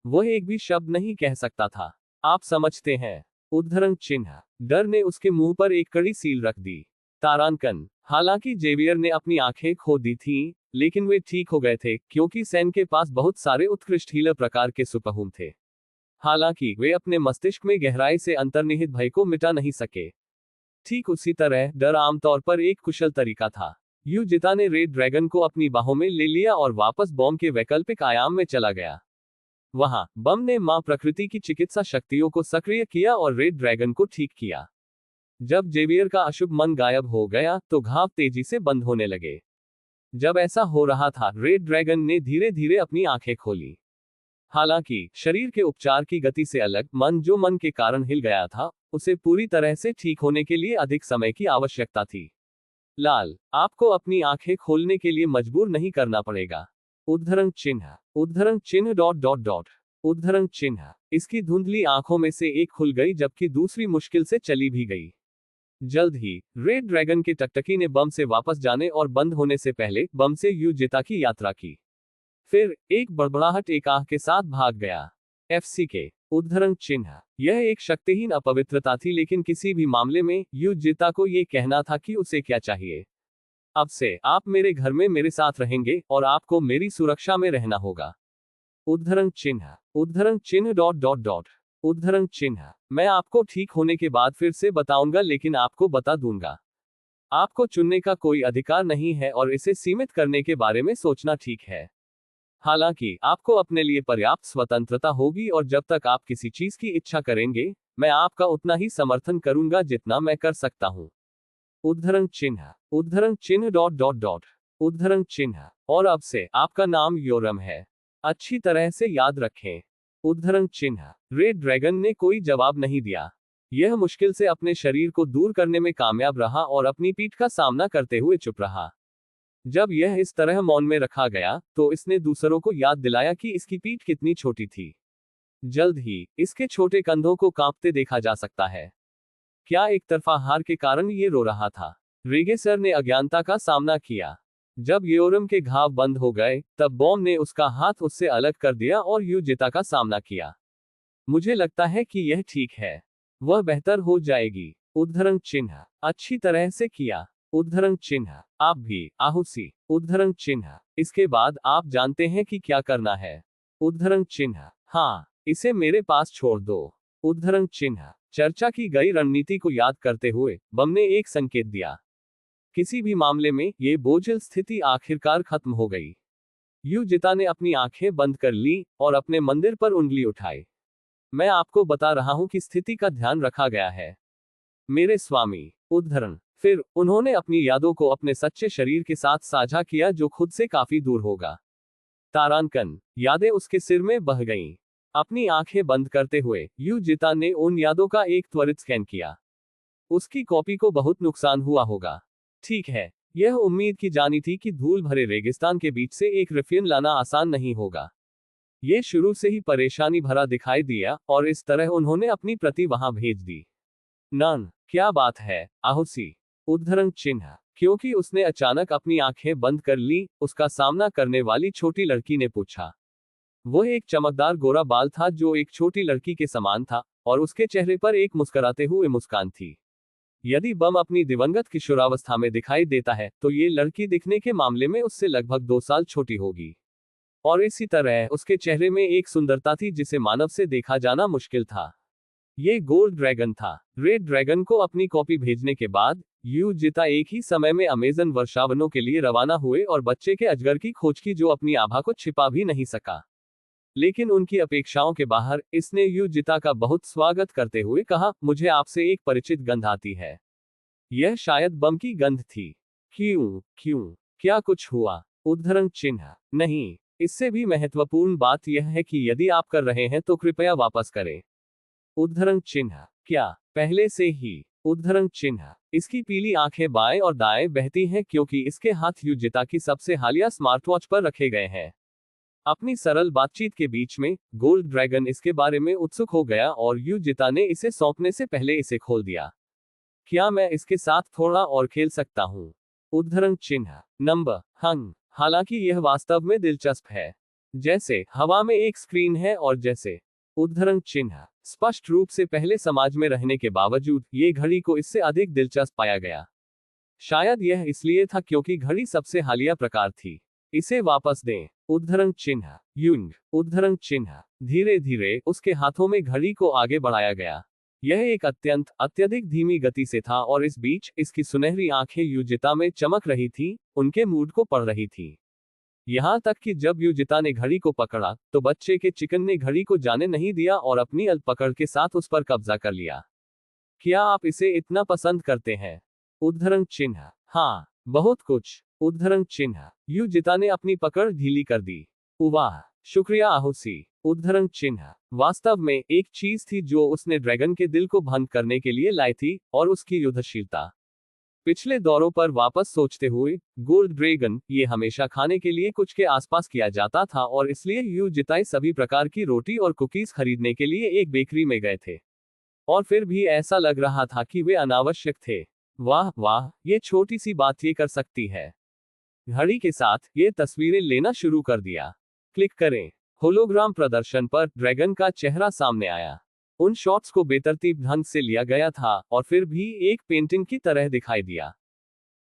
वह एक भी शब्द नहीं कह सकता था। आप समझते हैं। उद्धरण चिन्ह, डर ने उसके मुंह पर एक कड़ी सील रख दी। तारांकन, हालांकि जेवियर ने अपनी आंखें खो दी थीं, लेकिन वे ठीक हो गए थे क्योंकि सैन के पास बहुत सारे उत्कृष्ट हीलर प्रकार के सुपरहुम थे। हालांकि वे अपने मस्तिष्क में गहराई से अंतर्निहित भय को मिटा नहीं सके। ठीक उसी तरह डर आमतौर पर एक कुशल तरीका था। युजिता ने रेड ड्रैगन को अपनी बाहों में ले लिया और वापस बॉम्ब के वैकल्पिक आयाम में चला गया। वहां बम ने मां प्रकृति की चिकित्सा शक्तियों को सक्रिय किया और रेड ड्रैगन को ठीक किया। जब जेवियर का अशुभ मन गायब हो गया, तो घाव तेजी से बंद होने लगे। जब ऐसा हो रहा था, रेड ड्रैगन ने धीरे धीरे अपनी आंखें खोली। हालांकि शरीर के उपचार की गति से अलग, मन जो मन के कारण हिल गया था, उसे पूरी तरह से ठीक होने के लिए अधिक समय की आवश्यकता थी। लाल, आपको अपनी आंखें खोलने के लिए मजबूर नहीं करना पड़ेगा। उद्धरण चिन्ह डॉट डॉट डॉट। उद्धरण चिन्ह, इसकी धुंधली आंखों में से एक खुल गई जबकि दूसरी मुश्किल से चली भी गई। जल्द ही रेड ड्रैगन के टकटकी ने बम से वापस जाने और बंद होने से पहले बम से युजिता की यात्रा की। फिर एक बड़बड़ाहट एक आह के साथ भाग गया। FCK। उद्धरण चिन्ह, यह एक शक्तिहीन अपवित्रता थी, लेकिन किसी भी मामले में युजिता को यह कहना था कि उसे क्या चाहिए। अब से आप मेरे घर में मेरे साथ रहेंगे और आपको मेरी सुरक्षा में रहना होगा। उद्धरण चिन्ह डॉट डॉट डॉट। उद्धरण चिन्ह, मैं आपको ठीक होने के बाद फिर से बताऊंगा, लेकिन आपको बता दूंगा, आपको चुनने का कोई अधिकार नहीं है और इसे सीमित करने के बारे में सोचना ठीक है। हालांकि आपको अपने लिए पर्याप्त स्वतंत्रता होगी और जब तक आप किसी चीज की इच्छा करेंगे, मैं आपका उतना ही समर्थन करूंगा जितना मैं कर सकता हूं। उद्धरण चिन्ह डॉट डॉट डॉट। उद्धरण चिन्ह, और अब से आपका नाम योरम है। अच्छी तरह से याद रखें। उद्धरण चिन्ह, रेड ड्रैगन ने कोई जवाब नहीं दिया। यह मुश्किल से अपने शरीर को दूर करने में कामयाब रहा और अपनी पीठ का सामना करते हुए चुप रहा। जब यह इस तरह मौन में रखा गया, तो इसने दूसरों को याद दिलाया कि इसकी पीठ कितनी छोटी थी। जल्द ही इसके छोटे कंधों को कांपते देखा जा सकता है। क्या एक तरफा हार के कारण ये रो रहा था? रेगेसर ने अज्ञानता का सामना किया। जब योरम के घाव बंद हो गए, तब बॉम्ब ने उसका हाथ उससे अलग कर दिया और युजिता का सामना किया। मुझे लगता है कि यह ठीक है। वह बेहतर हो जाएगी। उद्धरण चिन्ह, अच्छी तरह से किया। उद्धरण चिन्ह, आप भी आहुसी। उद्धरण चिन्ह, इसके बाद आप जानते हैं कि क्या करना है। उद्धरण चिन्ह, हाँ, इसे मेरे पास छोड़ दो। उद्धरण चिन्ह, चर्चा की गई रणनीति को याद करते हुए बम ने एक संकेत दिया। किसी भी मामले में ये बोझिल स्थिति आखिरकार खत्म हो गई। युजिता ने अपनी आंखें बंद कर ली और अपने मंदिर पर उंगली उठाई। मैं आपको बता रहा हूं कि स्थिति का ध्यान रखा गया है, मेरे स्वामी। उद्धरण, फिर उन्होंने अपनी यादों को अपने सच्चे शरीर के साथ साझा किया जो खुद से काफी दूर होगा। तारांकन, यादें उसके सिर में बह गईं। अपनी आंखें बंद करते हुए युजिता ने उन यादों का एक त्वरित स्कैन किया। उसकी कॉपी को बहुत नुकसान हुआ होगा। ठीक है, यह उम्मीद की जानी थी कि धूल भरे रेगिस्तान के बीच से एक रिफिन लाना आसान नहीं होगा। यह शुरू से ही परेशानी भरा दिखाई दिया और इस तरह उन्होंने अपनी प्रति वहां भेज दी। नन, क्या बात है, आहुसी। उद्धरण चिन्ह, क्योंकि उसने अचानक अपनी आंखें बंद कर ली, उसका सामना करने वाली छोटी लड़की ने पूछा। वह एक चमकदार गोरा बाल था जो एक छोटी लड़की के समान था, और उसके चेहरे पर एक मुस्कुराते हुए मुस्कान थी। यदि बम अपनी दिवंगत किशोरावस्था में दिखाई देता है, तो ये लड़की दिखने के मामले में उससे लगभग 2 साल छोटी होगी। और इसी तरह उसके चेहरे में एक सुंदरता थी जिसे मानव से देखा जाना मुश्किल था। ये गोल्ड ड्रैगन था। रेड ड्रैगन को अपनी कॉपी भेजने के बाद युजिता एक ही समय में अमेजन वर्षावनों के लिए रवाना हुए और बच्चे के अजगर की खोज की जो अपनी आभा को छिपा भी नहीं सका। लेकिन उनकी अपेक्षाओं के बाहर इसने युजिता का बहुत स्वागत करते हुए कहा, मुझे आपसे एक परिचित गंध आती है। यह शायद बम की गंध थी। क्यों क्यों क्या कुछ हुआ? उद्धरण चिन्ह नहीं। इससे भी महत्वपूर्ण बात यह है कि यदि आप कर रहे हैं तो कृपया वापस करें। उद्धरण चिन्ह क्या पहले से ही? उद्धरण चिन्ह इसकी पीली आंखें बाएं और दाएं बहती हैं क्योंकि इसके हाथ युजिता की सबसे हालिया स्मार्टवॉच पर रखे गए हैं। अपनी सरल बातचीत के बीच में गोल्ड ड्रैगन इसके बारे में उत्सुक हो गया और युजिता ने इसे सौंपने से पहले इसे खोल दिया। क्या मैं इसके साथ थोड़ा और खेल सकता हूँ? उद्धरण चिन्ह नंबर हंग हालांकि यह वास्तव में दिलचस्प है। जैसे हवा में एक स्क्रीन है और जैसे उद्धरण चिन्ह स्पष्ट रूप से पहले समाज में रहने के बावजूद ये घड़ी को इससे अधिक दिलचस्प पाया गया। शायद यह इसलिए था क्योंकि घड़ी सबसे हालिया प्रकार थी। इसे वापस दें। उद्धरण चिन्ह युंग उद्धरण चिन्ह धीरे धीरे उसके हाथों में घड़ी को आगे बढ़ाया गया। यह एक अत्यधिक धीमी गति से था और इस बीच इसकी सुनहरी आंखें युजिता में चमक रही थी, उनके मूड को पढ़ रही थी। यहां तक कि जब युजिता ने घड़ी को पकड़ा तो बच्चे के चिकन ने घड़ी को जाने नहीं दिया और अपनी अल पकड़ के साथ उस पर कब्जा कर लिया। क्या आप इसे इतना पसंद करते हैं? उद्धरण चिन्ह हाँ, बहुत कुछ। उद्धरण चिन्ह युजिता ने अपनी पकड़ ढीली कर दी। वाह, शुक्रिया आहुसी। उद्धरण चिन्ह वास्तव में एक चीज थी जो उसने ड्रैगन के दिल को भंग करने के लिए लाई थी, और उसकी युद्धशीलता। पिछले दौरों पर वापस सोचते हुए गोल्ड ड्रैगन ये हमेशा खाने के लिए कुछ के आसपास किया जाता था और इसलिए युजिता सभी प्रकार की रोटी और कुकीज खरीदने के लिए एक बेकरी में गए थे। और फिर भी ऐसा लग रहा था कि वे अनावश्यक थे। वाह वाह, ये छोटी सी बात ये कर सकती है। घड़ी के साथ ये तस्वीरें लेना शुरू कर दिया। क्लिक करें। होलोग्राम प्रदर्शन पर ड्रैगन का चेहरा सामने आया। उन शॉट्स को बेतरतीब ढंग से लिया गया था और फिर भी एक पेंटिंग की तरह दिखाई दिया।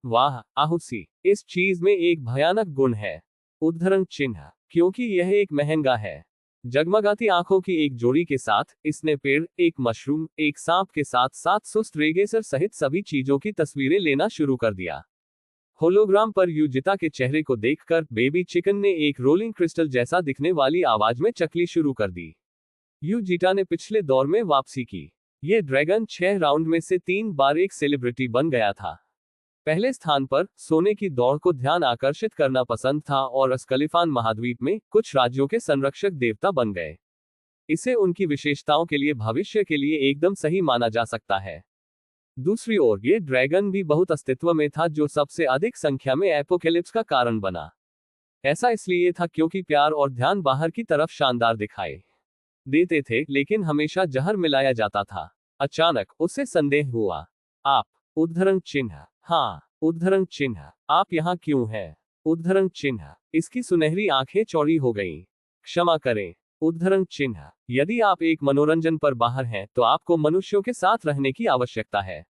वाह आहुसी, इस चीज में एक भयानक गुण है। उद्धरण चिन्ह क्योंकि यह एक महंगा है। जगमगाती आंखों की एक जोड़ी के साथ इसने पेड़, एक मशरूम, एक सांप के साथ साथ सुस्त रेगेसर सहित सभी चीजों की तस्वीरें लेना शुरू कर दिया। होलोग्राम पर युजिता के चेहरे को देखकर बेबी चिकन ने एक रोलिंग क्रिस्टल जैसा दिखने वाली आवाज में चकली शुरू कर दी। युजिता ने पिछले दौर में वापसी की। ये ड्रैगन 6 राउंड में से 3 बार एक सेलिब्रिटी बन गया था। पहले स्थान पर सोने की दौड़ को ध्यान आकर्षित करना पसंद था और अस्कलिफान महाद्वीप में कुछ राज्यों के संरक्षक देवता बन गए। इसे उनकी विशेषताओं के लिए भविष्य के लिए एकदम सही माना जा सकता है। दूसरी ओर ये ड्रैगन भी बहुत अस्तित्व में था जो सबसे अधिक संख्या में एपोकेलिप्स का कारण बना। ऐसा इसलिए था क्योंकि प्यार और ध्यान बाहर की तरफ शानदार दिखाई देते थे, लेकिन हमेशा जहर मिलाया जाता था। अचानक उससे संदेह हुआ। आप? उद्धरण चिन्ह हाँ। उद्धरण चिन्ह आप यहाँ क्यों हैं? उद्धरण चिन्ह इसकी सुनहरी आंखें चौड़ी हो गईं। क्षमा करें। उद्धरण चिन्ह यदि आप एक मनोरंजन पर बाहर हैं तो आपको मनुष्यों के साथ रहने की आवश्यकता है।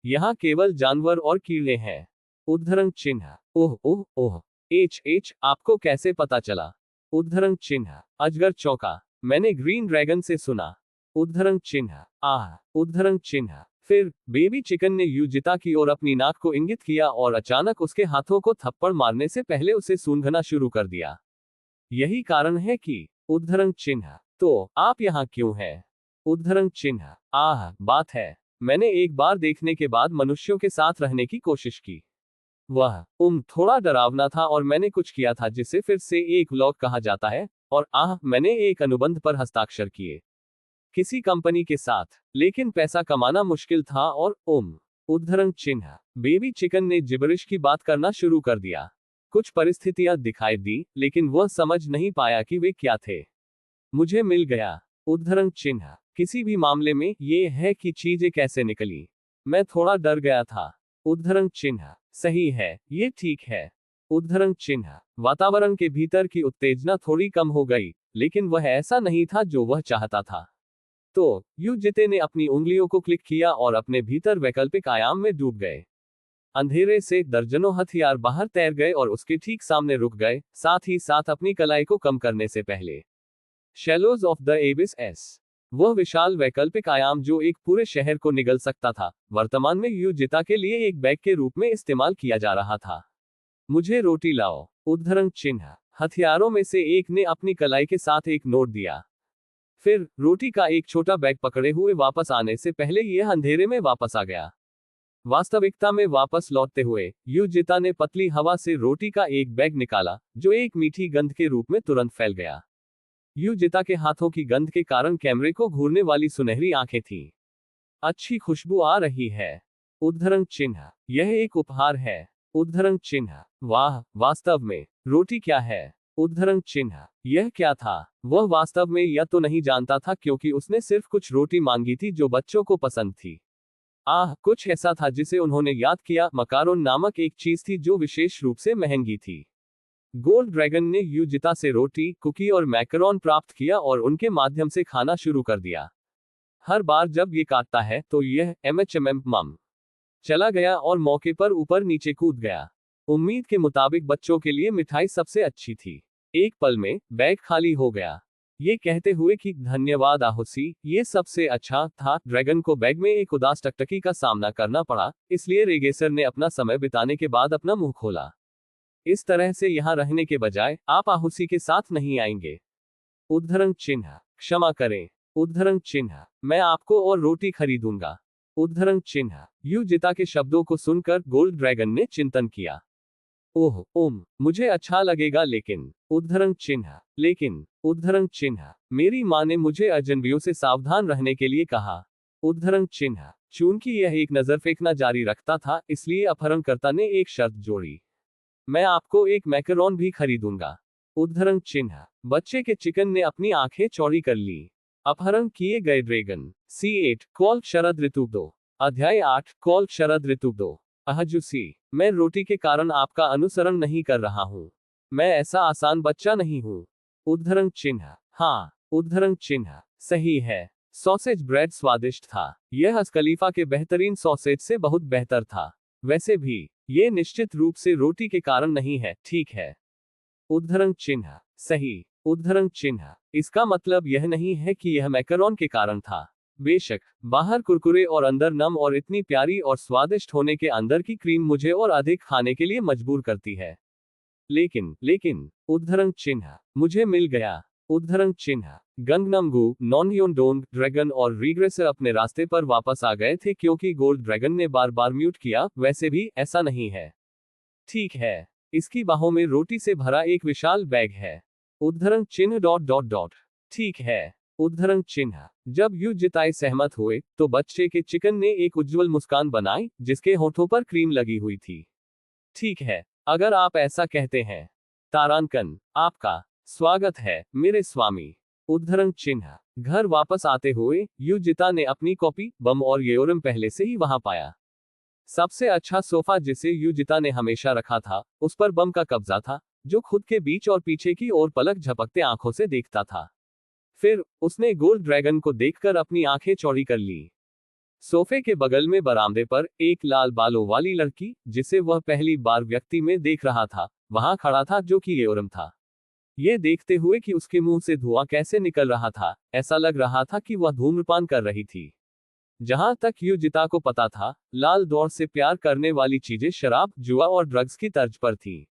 यहाँ केवल जानवर और कीड़े हैं। उद्धरण चिन्ह ओह ओह ओह एच आपको कैसे पता चला? उद्धरण चिन्ह अजगर चौंका। मैंने ग्रीन ड्रैगन से सुना। उद्धरण चिन्ह आह। उद्धरण चिन्ह फिर बेबी चिकन ने युजिता की ओर अपनी नाक को इंगित किया और अचानक उसके हाथों को थप्पड़ मारने से पहले उसे सूंघना शुरू कर दिया। यही कारण है कि उद्धरण चिन्ह तो आप यहाँ क्यों हैं? उद्धरण चिन्ह आह, बात है, मैंने एक बार देखने के बाद मनुष्यों के साथ रहने की कोशिश की। वह थोड़ा डरावना था और मैंने कुछ किया था जिसे फिर से एक व्लॉग कहा जाता है, और मैंने एक अनुबंध पर हस्ताक्षर किए किसी कंपनी के साथ, लेकिन पैसा कमाना मुश्किल था और उद्धरण चिन्ह बेबी चिकन ने जिबरिश की बात करना शुरू कर दिया। कुछ परिस्थितियां दिखाई दी, लेकिन वह समझ नहीं पाया कि वे क्या थे। मुझे मिल गया। उद्धरण चिन्ह किसी भी मामले में ये है कि चीजें कैसे निकली। मैं थोड़ा डर गया था। उद्धरण चिन्ह सही है, ये ठीक है। उद्धरण चिन्ह वातावरण के भीतर की उत्तेजना थोड़ी कम हो गई, लेकिन वह ऐसा नहीं था जो वह चाहता था। तो युजिता ने अपनी उंगलियों को क्लिक किया और अपने भीतर वैकल्पिक आयाम में डूब गए। अंधेरे से दर्जनों हथियार बाहर तैर गए और उसके ठीक सामने रुक गए, साथ ही साथ अपनी कलाई को कम करने से पहले। शैलोज ऑफ द एबिस एस वह विशाल वैकल्पिक आयाम जो एक पूरे शहर को निगल सकता था, वर्तमान में युजिता के लिए एक बैग के रूप में इस्तेमाल किया जा रहा था। मुझे रोटी लाओ। उद्धरण चिन्ह। हथियारों में से एक ने अपनी कलाई के साथ एक नोट दिया। फिर रोटी का एक छोटा बैग पकड़े हुए वापस आने से पहले यह अंधेरे में वापस आ गया। वास्तविकता में वापस लौटते हुए युजिता ने पतली हवा से रोटी का एक बैग निकाला, जो एक मीठी गंध के रूप में तुरंत फैल गया। युजिता के हाथों की गंध के कारण कैमरे को घूरने वाली सुनहरी आंखें थीं। अच्छी खुशबू आ रही है। उद्धरण चिन्ह। यह एक उपहार है। उद्धरण चिन्ह। वाह, वास्तव में रोटी क्या है? उद्धरण चिन्ह। यह क्या था? वह वास्तव में यह तो नहीं जानता था, क्योंकि उसने सिर्फ कुछ रोटी मांगी थी जो बच्चों को पसंद थी। कुछ ऐसा था जिसे उन्होंने याद किया। मकारोन नामक एक चीज थी जो विशेष रूप से महंगी थी। गोल्ड ड्रैगन ने युजिता से रोटी, कुकी और मैकरोन प्राप्त किया और उनके माध्यम से खाना शुरू कर दिया। हर बार जब ये काटता है तो यह मम चला गया और मौके पर ऊपर नीचे कूद गया। उम्मीद के मुताबिक बच्चों के लिए मिठाई सबसे अच्छी थी। एक पल में बैग खाली हो गया। ये कहते हुए कि धन्यवाद आहुसी, ये सबसे अच्छा था। ड्रैगन को बैग में एक उदास टकटकी का सामना करना पड़ा, इसलिए रेगेसर ने अपना समय बिताने के बाद अपना मुंह खोला। इस तरह से यहाँ रहने के बजाय आप आहुसी के साथ नहीं आएंगे? उद्धरण चिन्ह। क्षमा करें। उद्धरण चिन्ह। मैं आपको और रोटी खरीदूंगा। उद्धरण चिन्ह। युजिता के शब्दों को सुनकर गोल्ड ड्रैगन ने चिंतन किया। ओह मुझे अच्छा लगेगा, लेकिन उद्धरण चिन्ह। लेकिन उद्धरण चिन्ह। मेरी माँ ने मुझे अजनबियों से सावधान रहने के लिए कहा। उद्धरण चिन्ह। चूंकि यह एक नजर फेंकना जारी रखता था, इसलिए अपहरणकर्ता ने एक शर्त जोड़ी। मैं आपको एक मैकरोन भी खरीदूंगा। उद्धरण चिन्ह। बच्चे के चिकन ने अपनी आंखें चौड़ी कर ली। अपहरण किए गए ड्रैगन। C8 कॉल शरद ऋतु 2। अध्याय 8 कॉल शरद ऋतु 2। अहजुसी। मैं रोटी के कारण आपका अनुसरण नहीं कर रहा हूँ। मैं ऐसा आसान बच्चा नहीं हूँ। उद्धरण चिन्ह। हाँ। उद्धरण चिन्ह। सही है। सॉसेज ब्रेड स्वादिष्ट था। यह हज खलीफा के बेहतरीन सॉसेज से बहुत बेहतर था। वैसे भी ये निश्चित रूप से रोटी के कारण नहीं है, ठीक है? उद्धरण चिन्ह। सही। उद्धरण चिन्ह। इसका मतलब यह नहीं है कि यह मैकरोन के कारण था। बेशक, बाहर कुरकुरे और अंदर नम और इतनी प्यारी और स्वादिष्ट होने के अंदर की क्रीम मुझे और अधिक खाने के लिए मजबूर करती है। लेकिन उद्धरण चिन्ह। मुझे मिल गया। उद्धरण चिन्ह। गंगनमगू, नॉनह्योंडोंग ड्रैगन और रीग्रेसर अपने रास्ते पर वापस आ गए थे क्योंकि गोल्ड ड्रैगन ने बार बार म्यूट किया। वैसे भी ऐसा नहीं है। ठीक है। इसकी बाहों में रोटी से भरा एक विशाल बैग है। उद्धरण चिन्ह। ठीक है। उद्धरण चिन्ह। जब युजिताई सहमत हुए तो बच्चे के चिकन ने एक उज्जवल मुस्कान बनाई, जिसके होठों पर क्रीम लगी हुई थी। ठीक है, अगर आप ऐसा कहते हैं। तारांकन। आपका स्वागत है, मेरे स्वामी। उद्धरण चिन्ह। घर वापस आते हुए युजिता ने अपनी कॉपी, बम और येओरम पहले से ही वहां पाया। सबसे अच्छा सोफा जिसे युजिता ने हमेशा रखा था, उस पर बम का कब्जा था, जो खुद के बीच और पीछे की ओर पलक झपकते आंखों से देखता था। फिर उसने गोल्ड ड्रैगन को देखकर अपनी आंखें चौड़ी कर ली। सोफे के बगल में बरामदे पर एक लाल बालों वाली लड़की, जिसे वह पहली बार व्यक्ति में देख रहा था, वहां खड़ा था, जो कि येओरम था। ये देखते हुए कि उसके मुंह से धुआं कैसे निकल रहा था, ऐसा लग रहा था कि वह धूम्रपान कर रही थी। जहां तक युजिता को पता था, लाल दौड़ से प्यार करने वाली चीजें शराब, जुआ और ड्रग्स की तर्ज पर थी।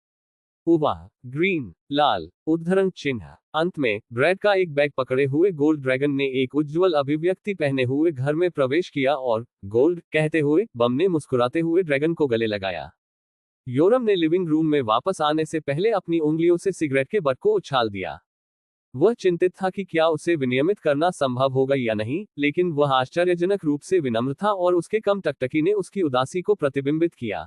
वाह, ग्रीन, लाल। उद्धरण चिन्ह। अंत में ब्रेड का एक बैग पकड़े हुए गोल्ड ड्रैगन ने एक उज्ज्वल अभिव्यक्ति पहने हुए घर में प्रवेश किया और गोल्ड कहते हुए बम ने मुस्कुराते हुए ड्रैगन को गले लगाया। योरम ने लिविंग रूम में वापस आने से पहले अपनी उंगलियों से सिगरेट के बट को उछाल दिया। वह चिंतित था कि क्या उसे विनियमित करना संभव होगा या नहीं, लेकिन वह आश्चर्यजनक रूप से विनम्र था और उसके कम टकटकी ने उसकी उदासी को प्रतिबिंबित किया।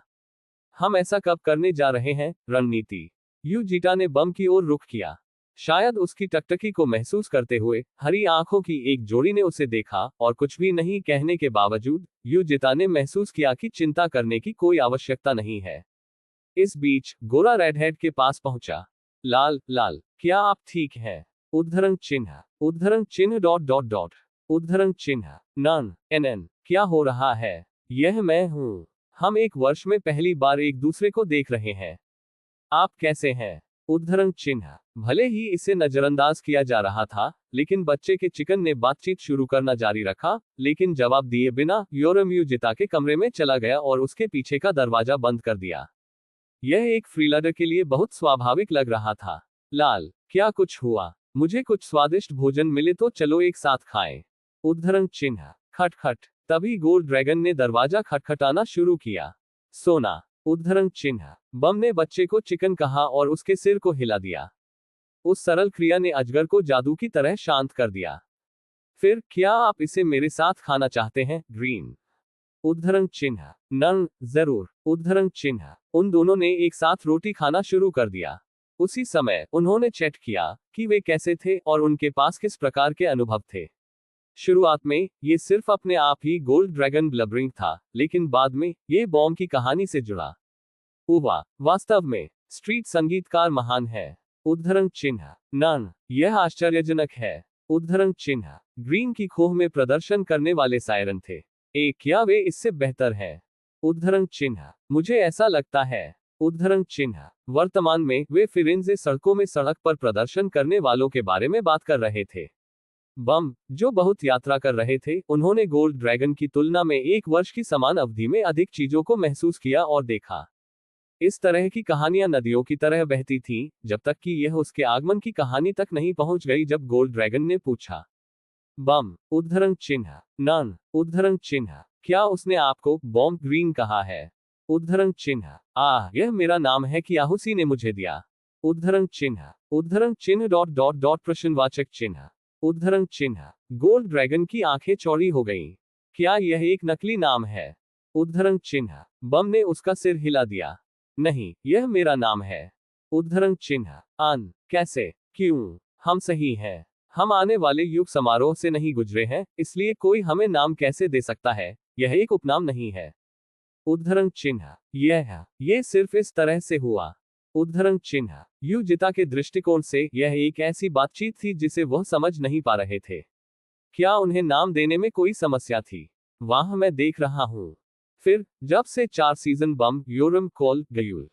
हम ऐसा कब करने जा रहे हैं? रणनीति। युजिता ने बम की ओर रुख किया। शायद उसकी टकटकी को महसूस करते हुए हरी आंखों की एक जोड़ी ने उसे देखा, और कुछ भी नहीं कहने के बावजूद युजिता ने महसूस किया कि चिंता करने की कोई आवश्यकता नहीं है। इस बीच गोरा रेडहेड के पास पहुंचा। लाल, क्या आप ठीक हैं? उद्धरण चिन्ह। उद्धरण चिन्ह। उद्धरण चिन्ह। नन, क्या हो रहा है? यह मैं हूं। हम एक वर्ष में पहली बार एक दूसरे को देख रहे हैं। आप कैसे हैं? उद्धरण चिन्ह। भले ही इसे नजरअंदाज किया जा रहा था, लेकिन बच्चे के चिकन ने बातचीत शुरू करना जारी रखा, लेकिन जवाब दिए बिना योरम युजिता के कमरे में चला गया और उसके पीछे का दरवाजा बंद कर दिया। यह एक फ्रीलाडर के लिए बहुत स्वाभाविक लग रहा था। लाल, क्या कुछ हुआ? मुझे कुछ स्वादिष्ट भोजन मिले तो चलो एक साथ खाएं। उद्धरण चिन्ह। खटखट। तभी गोल्ड ड्रैगन ने दरवाजा खटखटाना शुरू किया। सोना। उद्धरण चिन्ह। बम ने बच्चे को चिकन कहा और उसके सिर को हिला दिया। उस सरल क्रिया ने अजगर को जादू की तरह शांत कर दिया। फिर, क्या आप इसे मेरे साथ खाना चाहते हैं, ग्रीन? उद्धरण चिन्ह। नंग, जरूर। उद्धरण चिन्ह। उन दोनों ने एक साथ रोटी खाना शुरू कर दिया। उसी समय उन्होंने चेक किया कि वे कैसे थे और उनके पास किस प्रकार के अनुभव थे। शुरुआत में ये सिर्फ अपने आप ही गोल्ड ड्रैगन ब्लबरिंग था, लेकिन बाद में ये बॉम्ब की कहानी से जुड़ा। उवा, वास्तव में स्ट्रीट संगीतकार महान है। उद्धरण चिन्ह। नन, यह आश्चर्यजनक है। उद्धरण चिन्ह। ग्रीन की खोह में प्रदर्शन करने वाले सायरन थे। क्या वे इससे बेहतर है? उद्धरण चिन्ह। मुझे ऐसा लगता है। उद्धरण चिन्ह। वर्तमान में वे फिरेंजे सड़कों में सड़क पर प्रदर्शन करने वालों के बारे में बात कर रहे थे। बम, जो बहुत यात्रा कर रहे थे, उन्होंने गोल्ड ड्रैगन की तुलना में 1 वर्ष की समान अवधि में अधिक चीजों को महसूस किया और देखा। इस तरह की कहानियां नदियों की तरह बहती थीं, जब तक कि यह उसके आगमन की कहानी तक नहीं पहुंच गई जब गोल्ड ड्रैगन ने पूछा। बम। उद्धरण चिन्ह। नन। उद्धरण चिन्ह। क्या उसने आपको बॉम्ब ग्रीन कहा है? उद्धरण चिन्ह। यह मेरा नाम है कि उसी ने मुझे दिया। उद्धरण चिन्ह। उद्धरण चिन्ह डॉट डॉट डॉट प्रश्नवाचक चिन्ह। उद्धरण चिन्ह। गोल्ड ड्रैगन की आंखें चौड़ी हो गईं। क्या यह एक नकली नाम है? उद्धरण चिन्ह। बम ने उसका सिर हिला दिया। नहीं, यह मेरा नाम है। उद्धरण चिन्ह। कैसे? क्यों? हम सही हैं। हम आने वाले युग समारोह से नहीं गुजरे हैं, इसलिए कोई हमें नाम कैसे दे सकता है? यह एक उपनाम नहीं है। उद्धरण चिन्ह। ये सिर्फ इस तरह से हुआ। उद्धरण चिन्ह। युजिता के दृष्टिकोण से यह एक ऐसी बातचीत थी जिसे वह समझ नहीं पा रहे थे। क्या उन्हें नाम देने में कोई समस्या थी? वहां मैं देख रहा हूं। फिर, जब से 4 सीजन बम, योरम, कॉल, गयूल।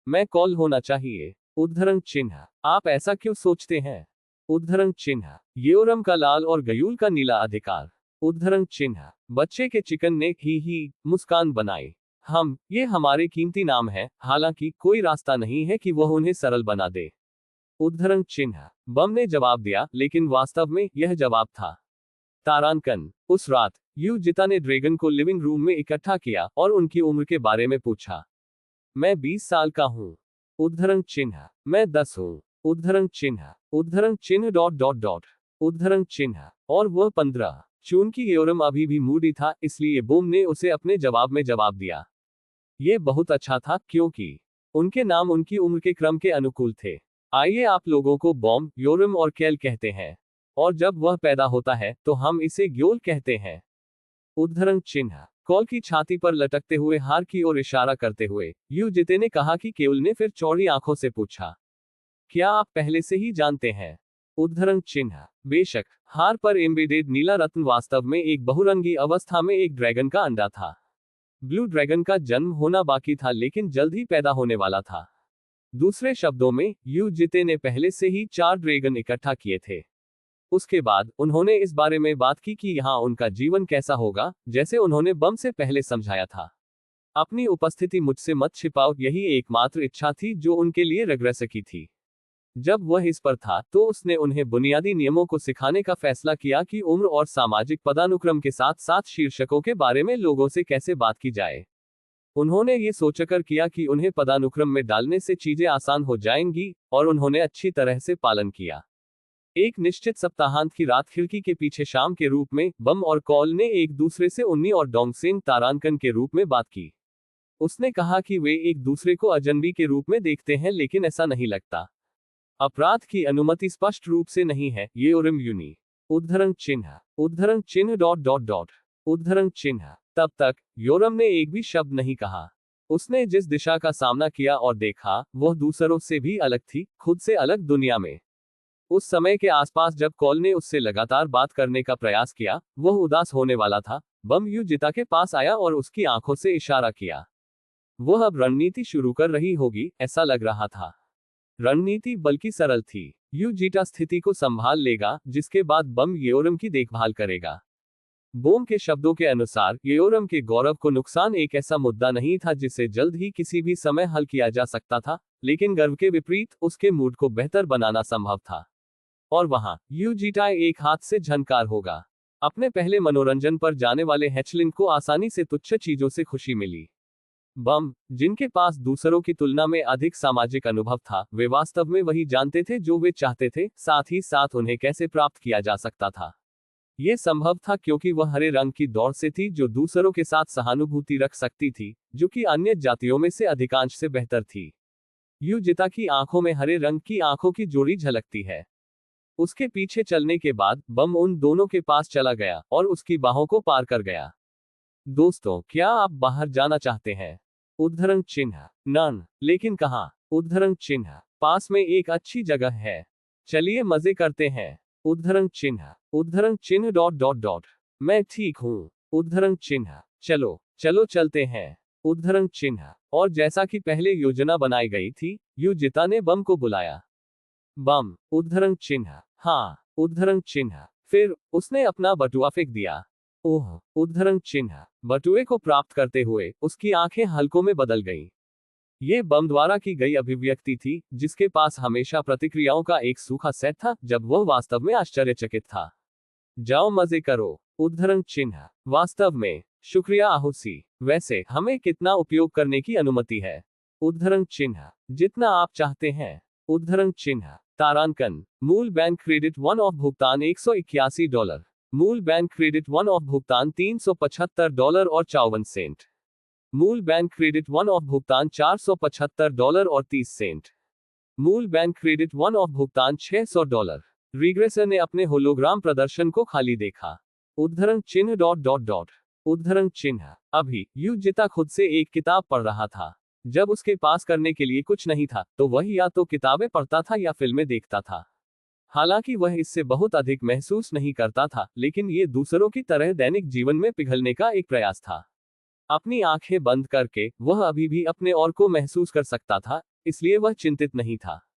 मैं कॉल होना चाहिए। उद्धरण चिन्ह। आप ऐसा क्यों सोचते हैं? उद्धरण चिन्ह। योरम का लाल और गयूल का नीला अधिकार। उद्धरण चिन्ह। बच्चे के चिकन ने ही मुस्कान बनाई। ये हमारे कीमती नाम है, हालांकि कोई रास्ता नहीं है कि वह उन्हें सरल बना दे। उद्धरण चिन्ह। बम ने जवाब दिया, लेकिन वास्तव में यह जवाब था। तारांकन। उस रात, युजिता ने ड्रैगन को लिविंग रूम में इकट्ठा किया और उनकी उम्र के बारे में पूछा। मैं 20 साल का हूँ। उद्धरण चिन्ह। मैं 10 हूँ। उद्धरण चिन्ह। उद्धरण चिन्ह डॉट डॉट डॉट। उद्धरण चिन्ह। और वह 15। चूंकि योरम अभी भी मूडी था, इसलिए बूम ने उसे अपने जवाब में जवाब दिया। ये बहुत अच्छा था, क्योंकि उनके नाम उनकी उम्र के क्रम के अनुकूल थे। आइए आप लोगों को बॉम, योरम और कैल कहते हैं। और जब वह पैदा होता है, तो हम इसे ग्योल कहते हैं। उद्धरण चिन्ह। कॉल की छाती पर लटकते हुए हार की ओर इशारा करते हुए युजिते ने कहा कि केवल ने फिर चौड़ी आंखों से पूछा। क्या आप पहले से ही जानते हैं? उद्धरण चिन्ह। बेशक, हार पर एम्बेडेड नीला रत्न वास्तव में एक बहुरंगी अवस्था में एक ड्रैगन का अंडा था। ब्लू ड्रैगन का जन्म होना बाकी था, लेकिन जल्द ही पैदा होने वाला था। दूसरे शब्दों में, युजिते ने पहले से ही 4 ड्रैगन इकट्ठा किए थे। उसके बाद उन्होंने इस बारे में बात की कि यहाँ उनका जीवन कैसा होगा, जैसे उन्होंने बम से पहले समझाया था। अपनी उपस्थिति मुझसे मत छिपाओ, यही एकमात्र इच्छा थी जो उनके लिए रग सकी थी। जब वह इस पर था, तो उसने उन्हें बुनियादी नियमों को सिखाने का फैसला किया कि उम्र और सामाजिक पदानुक्रम के साथ साथ शीर्षकों के बारे में लोगों से कैसे बात की जाए। उन्होंने ये सोचकर किया कि उन्हें पदानुक्रम में डालने से चीजें आसान हो जाएंगी, और उन्होंने अच्छी तरह से पालन किया। एक निश्चित सप्ताहांत की रात खिड़की के पीछे शाम के रूप में, बम और कॉल ने एक दूसरे से उन्नी और डोंगसेन तारांकन के रूप में बात की। उसने कहा कि वे एक दूसरे को अजनबी के रूप में देखते हैं, लेकिन ऐसा नहीं लगता। अपराध की अनुमति स्पष्ट रूप से नहीं है। ये ओरम यूनी। उद्धरण चिन्ह। उद्धरण चिन्ह डॉट डॉट डॉट। उद्धरण चिन्ह। तब तक योरम ने एक भी शब्द नहीं कहा। उसने जिस दिशा का सामना किया और देखा, वह दूसरों से भी अलग थी, खुद से अलग दुनिया में। उस समय के आसपास जब कॉल ने उससे लगातार बात करने का प्रयास किया, वह उदास होने वाला था। बम युजिता के पास आया और उसकी आंखों से इशारा किया। वह अब रणनीति शुरू कर रही होगी, ऐसा लग रहा था। रणनीति बल्कि सरल थी। यूजिटा स्थिति को संभाल लेगा, जिसके बाद बम येओरम की देखभाल करेगा। बोम के शब्दों के अनुसार येओरम के गौरव को नुकसान एक ऐसा मुद्दा नहीं था जिसे जल्द ही किसी भी समय हल किया जा सकता था, लेकिन गर्व के विपरीत उसके मूड को बेहतर बनाना संभव था। और वहां यूजिटा एक हाथ से झनकार होगा। अपने पहले मनोरंजन पर जाने वाले हैचलिन को आसानी से तुच्छ चीजों से खुशी मिली। बम, जिनके पास दूसरों की तुलना में अधिक सामाजिक अनुभव था, वे वास्तव में वही जानते थे जो वे चाहते थे, साथ ही साथ उन्हें कैसे प्राप्त किया जा सकता था। यह संभव था क्योंकि वह हरे रंग की दौड़ से थी जो दूसरों के साथ सहानुभूति रख सकती थी, जो कि अन्य जातियों में से अधिकांश से बेहतर थी। यूजिता की आंखों में हरे रंग की आंखों की जोड़ी झलकती है। उसके पीछे चलने के बाद बम उन दोनों के पास चला गया और उसकी बाहों को पार कर गया। दोस्तों, क्या आप बाहर जाना चाहते हैं? उद्धरण चिन्ह। नन, लेकिन कहां? उद्धरण चिन्ह। पास में एक अच्छी जगह है। चलिए मजे करते हैं। उद्धरण चिन्ह। उद्धरण चिन्ह डॉट डॉट डॉट। मैं ठीक हूं। उद्धरण चिन्ह। चलो चलो चलते हैं। उद्धरण चिन्ह। और जैसा कि पहले योजना बनाई गई थी, यूजिता ने बम को बुलाया। बम, उद्धरण चिन्ह। हाँ, उद्धरण चिन्ह। फिर उसने अपना बटुआ फेंक दिया। ओह, उद्धरण चिन्ह। बटुए को प्राप्त करते हुए उसकी आंखें हलकों में बदल गईं। ये बम द्वारा की गई अभिव्यक्ति थी, जिसके पास हमेशा प्रतिक्रियाओं का एक सूखा सेट था जब वह वास्तव में आश्चर्यचकित था। जाओ मजे करो। उद्धरण चिन्ह। वास्तव में शुक्रिया आहुसी। वैसे हमें कितना उपयोग करने की अनुमति है? उद्धरण चिन्ह। जितना आप चाहते हैं। उद्धरण चिन्ह। तारांकन। मूल बैंक क्रेडिट 1 ऑफ भुगतान $181। मूल बैंक क्रेडिट 1 ऑफ भुगतान $375 और 54 सेंट। मूल बैंक क्रेडिट 1 ऑफ भुगतान $475 और 30 सेंट। मूल बैंक क्रेडिट 1 ऑफ भुगतान $600। रिग्रेसर ने अपने होलोग्राम प्रदर्शन को खाली देखा। उद्धरण चिन्ह डॉट डॉट डॉट। उद्धरण चिन्ह। अभी यूजिता खुद से एक किताब पढ़ रहा था। जब उसके पास करने के लिए कुछ नहीं था, तो वह या तो किताबें पढ़ता था या फिल्में देखता था। हालांकि वह इससे बहुत अधिक महसूस नहीं करता था, लेकिन ये दूसरों की तरह दैनिक जीवन में पिघलने का एक प्रयास था। अपनी आंखें बंद करके वह अभी भी अपने और को महसूस कर सकता था, इसलिए वह चिंतित नहीं था।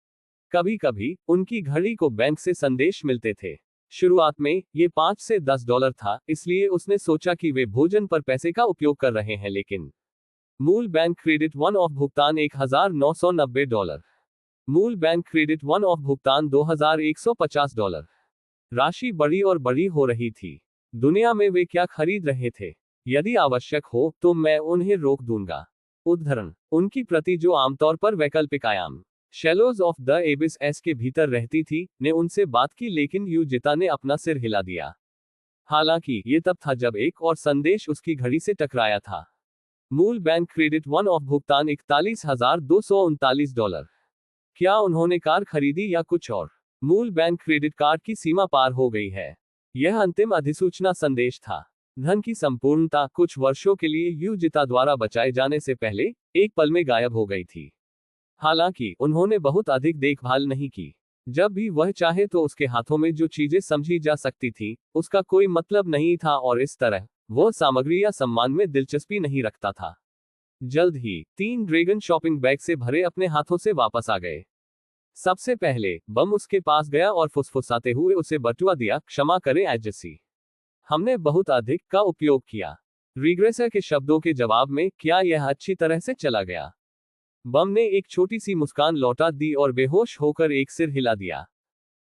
कभी कभी उनकी घड़ी को बैंक से संदेश मिलते थे। शुरुआत में ये $5 से $10 था, इसलिए उसने सोचा कि वे भोजन पर पैसे का उपयोग कर रहे हैं, लेकिन मूल बैंक क्रेडिट 1 ऑफ भुगतान $1990। मूल बैंक क्रेडिट 1 ऑफ भुगतान $2150। राशि बड़ी और बड़ी हो रही थी। दुनिया में वे क्या खरीद रहे थे? यदि आवश्यक हो तो मैं उन्हें रोक दूंगा। उद्धरण। उनकी प्रति, जो आमतौर पर वैकल्पिक आयाम शैलोज ऑफ द एबिस एस के भीतर रहती थी, ने उनसे बात की, लेकिन यूजिता ने अपना सिर हिला दिया। हालांकि ये तब था जब एक और संदेश उसकी घड़ी से टकराया था। मूल बैंक क्रेडिट 1 ऑफ भुगतान $41,239। क्या उन्होंने कार खरीदी या कुछ और? मूल बैंक क्रेडिट कार्ड की सीमा पार हो गई है। यह अंतिम अधिसूचना संदेश था। धन की संपूर्णता कुछ वर्षों के लिए यूजिता द्वारा बचाए जाने से पहले एक पल में गायब हो गई थी। हालांकि उन्होंने बहुत अधिक देखभाल नहीं की। जब भी वह चाहे तो उसके हाथों में जो चीजें समझी जा सकती थी, उसका कोई मतलब नहीं था, और इस तरह वह सामग्री या सम्मान में दिलचस्पी नहीं रखता था। जल्द ही 3 ड्रैगन शॉपिंग बैग से भरे अपने हाथों से वापस आ गए। सबसे पहले बम उसके पास गया और फुसफुसाते हुए उसे बटुआ दिया। क्षमा करें एजेंसी, हमने बहुत अधिक का उपयोग किया। रिग्रेसर के शब्दों के जवाब में, क्या यह अच्छी तरह से चला गया? बम ने एक छोटी सी मुस्कान लौटा दी और बेहोश होकर एक सिर हिला दिया।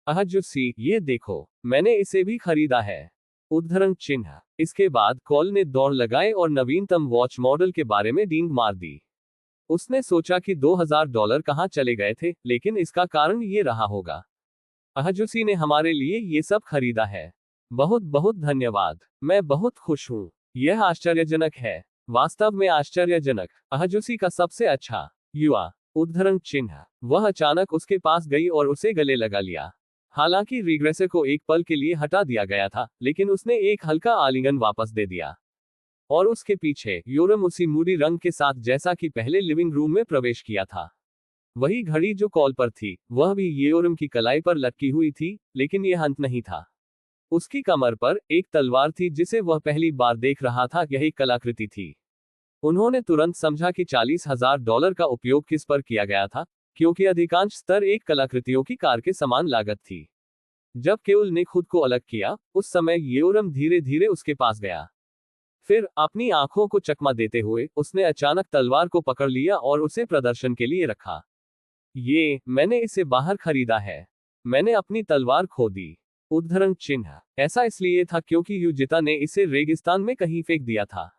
अहजुसी, ये देखो, मैंने इसे भी खरीदा है। उद्धरण चिन्ह। इसके बाद कॉल ने दौड़ लगाए और नवीनतम वॉच मॉडल के बारे में डींग मार दी। उसने सोचा कि $2000 कहां चले गए थे, लेकिन इसका कारण ये रहा होगा। अहजुसी ने हमारे लिए ये सब खरीदा है। बहुत बहुत धन्यवाद। मैं बहुत खुश हूं। यह आश्चर्यजनक है। वास्तव में आश्चर्यजनक। अहजुसी का सबसे अच्छा युवा। उद्धरण चिन्ह। वह अचानक उसके पास गई और उसे गले लगा लिया। हालांकि रिग्रेसर को एक पल के लिए हटा दिया गया था, लेकिन उसने एक हल्का आलिंगन वापस दे दिया। और उसके पीछे योरम उसी मूडी रंग के साथ जैसा कि पहले लिविंग रूम में प्रवेश किया था। वही घड़ी जो कॉल पर थी, वह भी योरम की कलाई पर लटकी हुई थी, लेकिन यह अंत नहीं था। उसकी कमर पर एक तलवार थी जिसे वह पहली बार देख रहा था। यह एक कलाकृति थी। उन्होंने तुरंत समझा कि $40,000 का उपयोग किस पर किया गया था, क्योंकि अधिकांश स्तर एक कलाकृतियों की कार के समान लागत थी। जब केवल ने खुद को अलग किया, उस समय येओरम धीरे धीरे उसके पास गया। फिर अपनी आंखों को चकमा देते हुए उसने अचानक तलवार को पकड़ लिया और उसे प्रदर्शन के लिए रखा। मैंने इसे बाहर खरीदा है। मैंने अपनी तलवार खो दी। उद्धरण चिन्ह। ऐसा इसलिए था क्योंकि युजिता ने इसे रेगिस्तान में कहीं फेंक दिया था।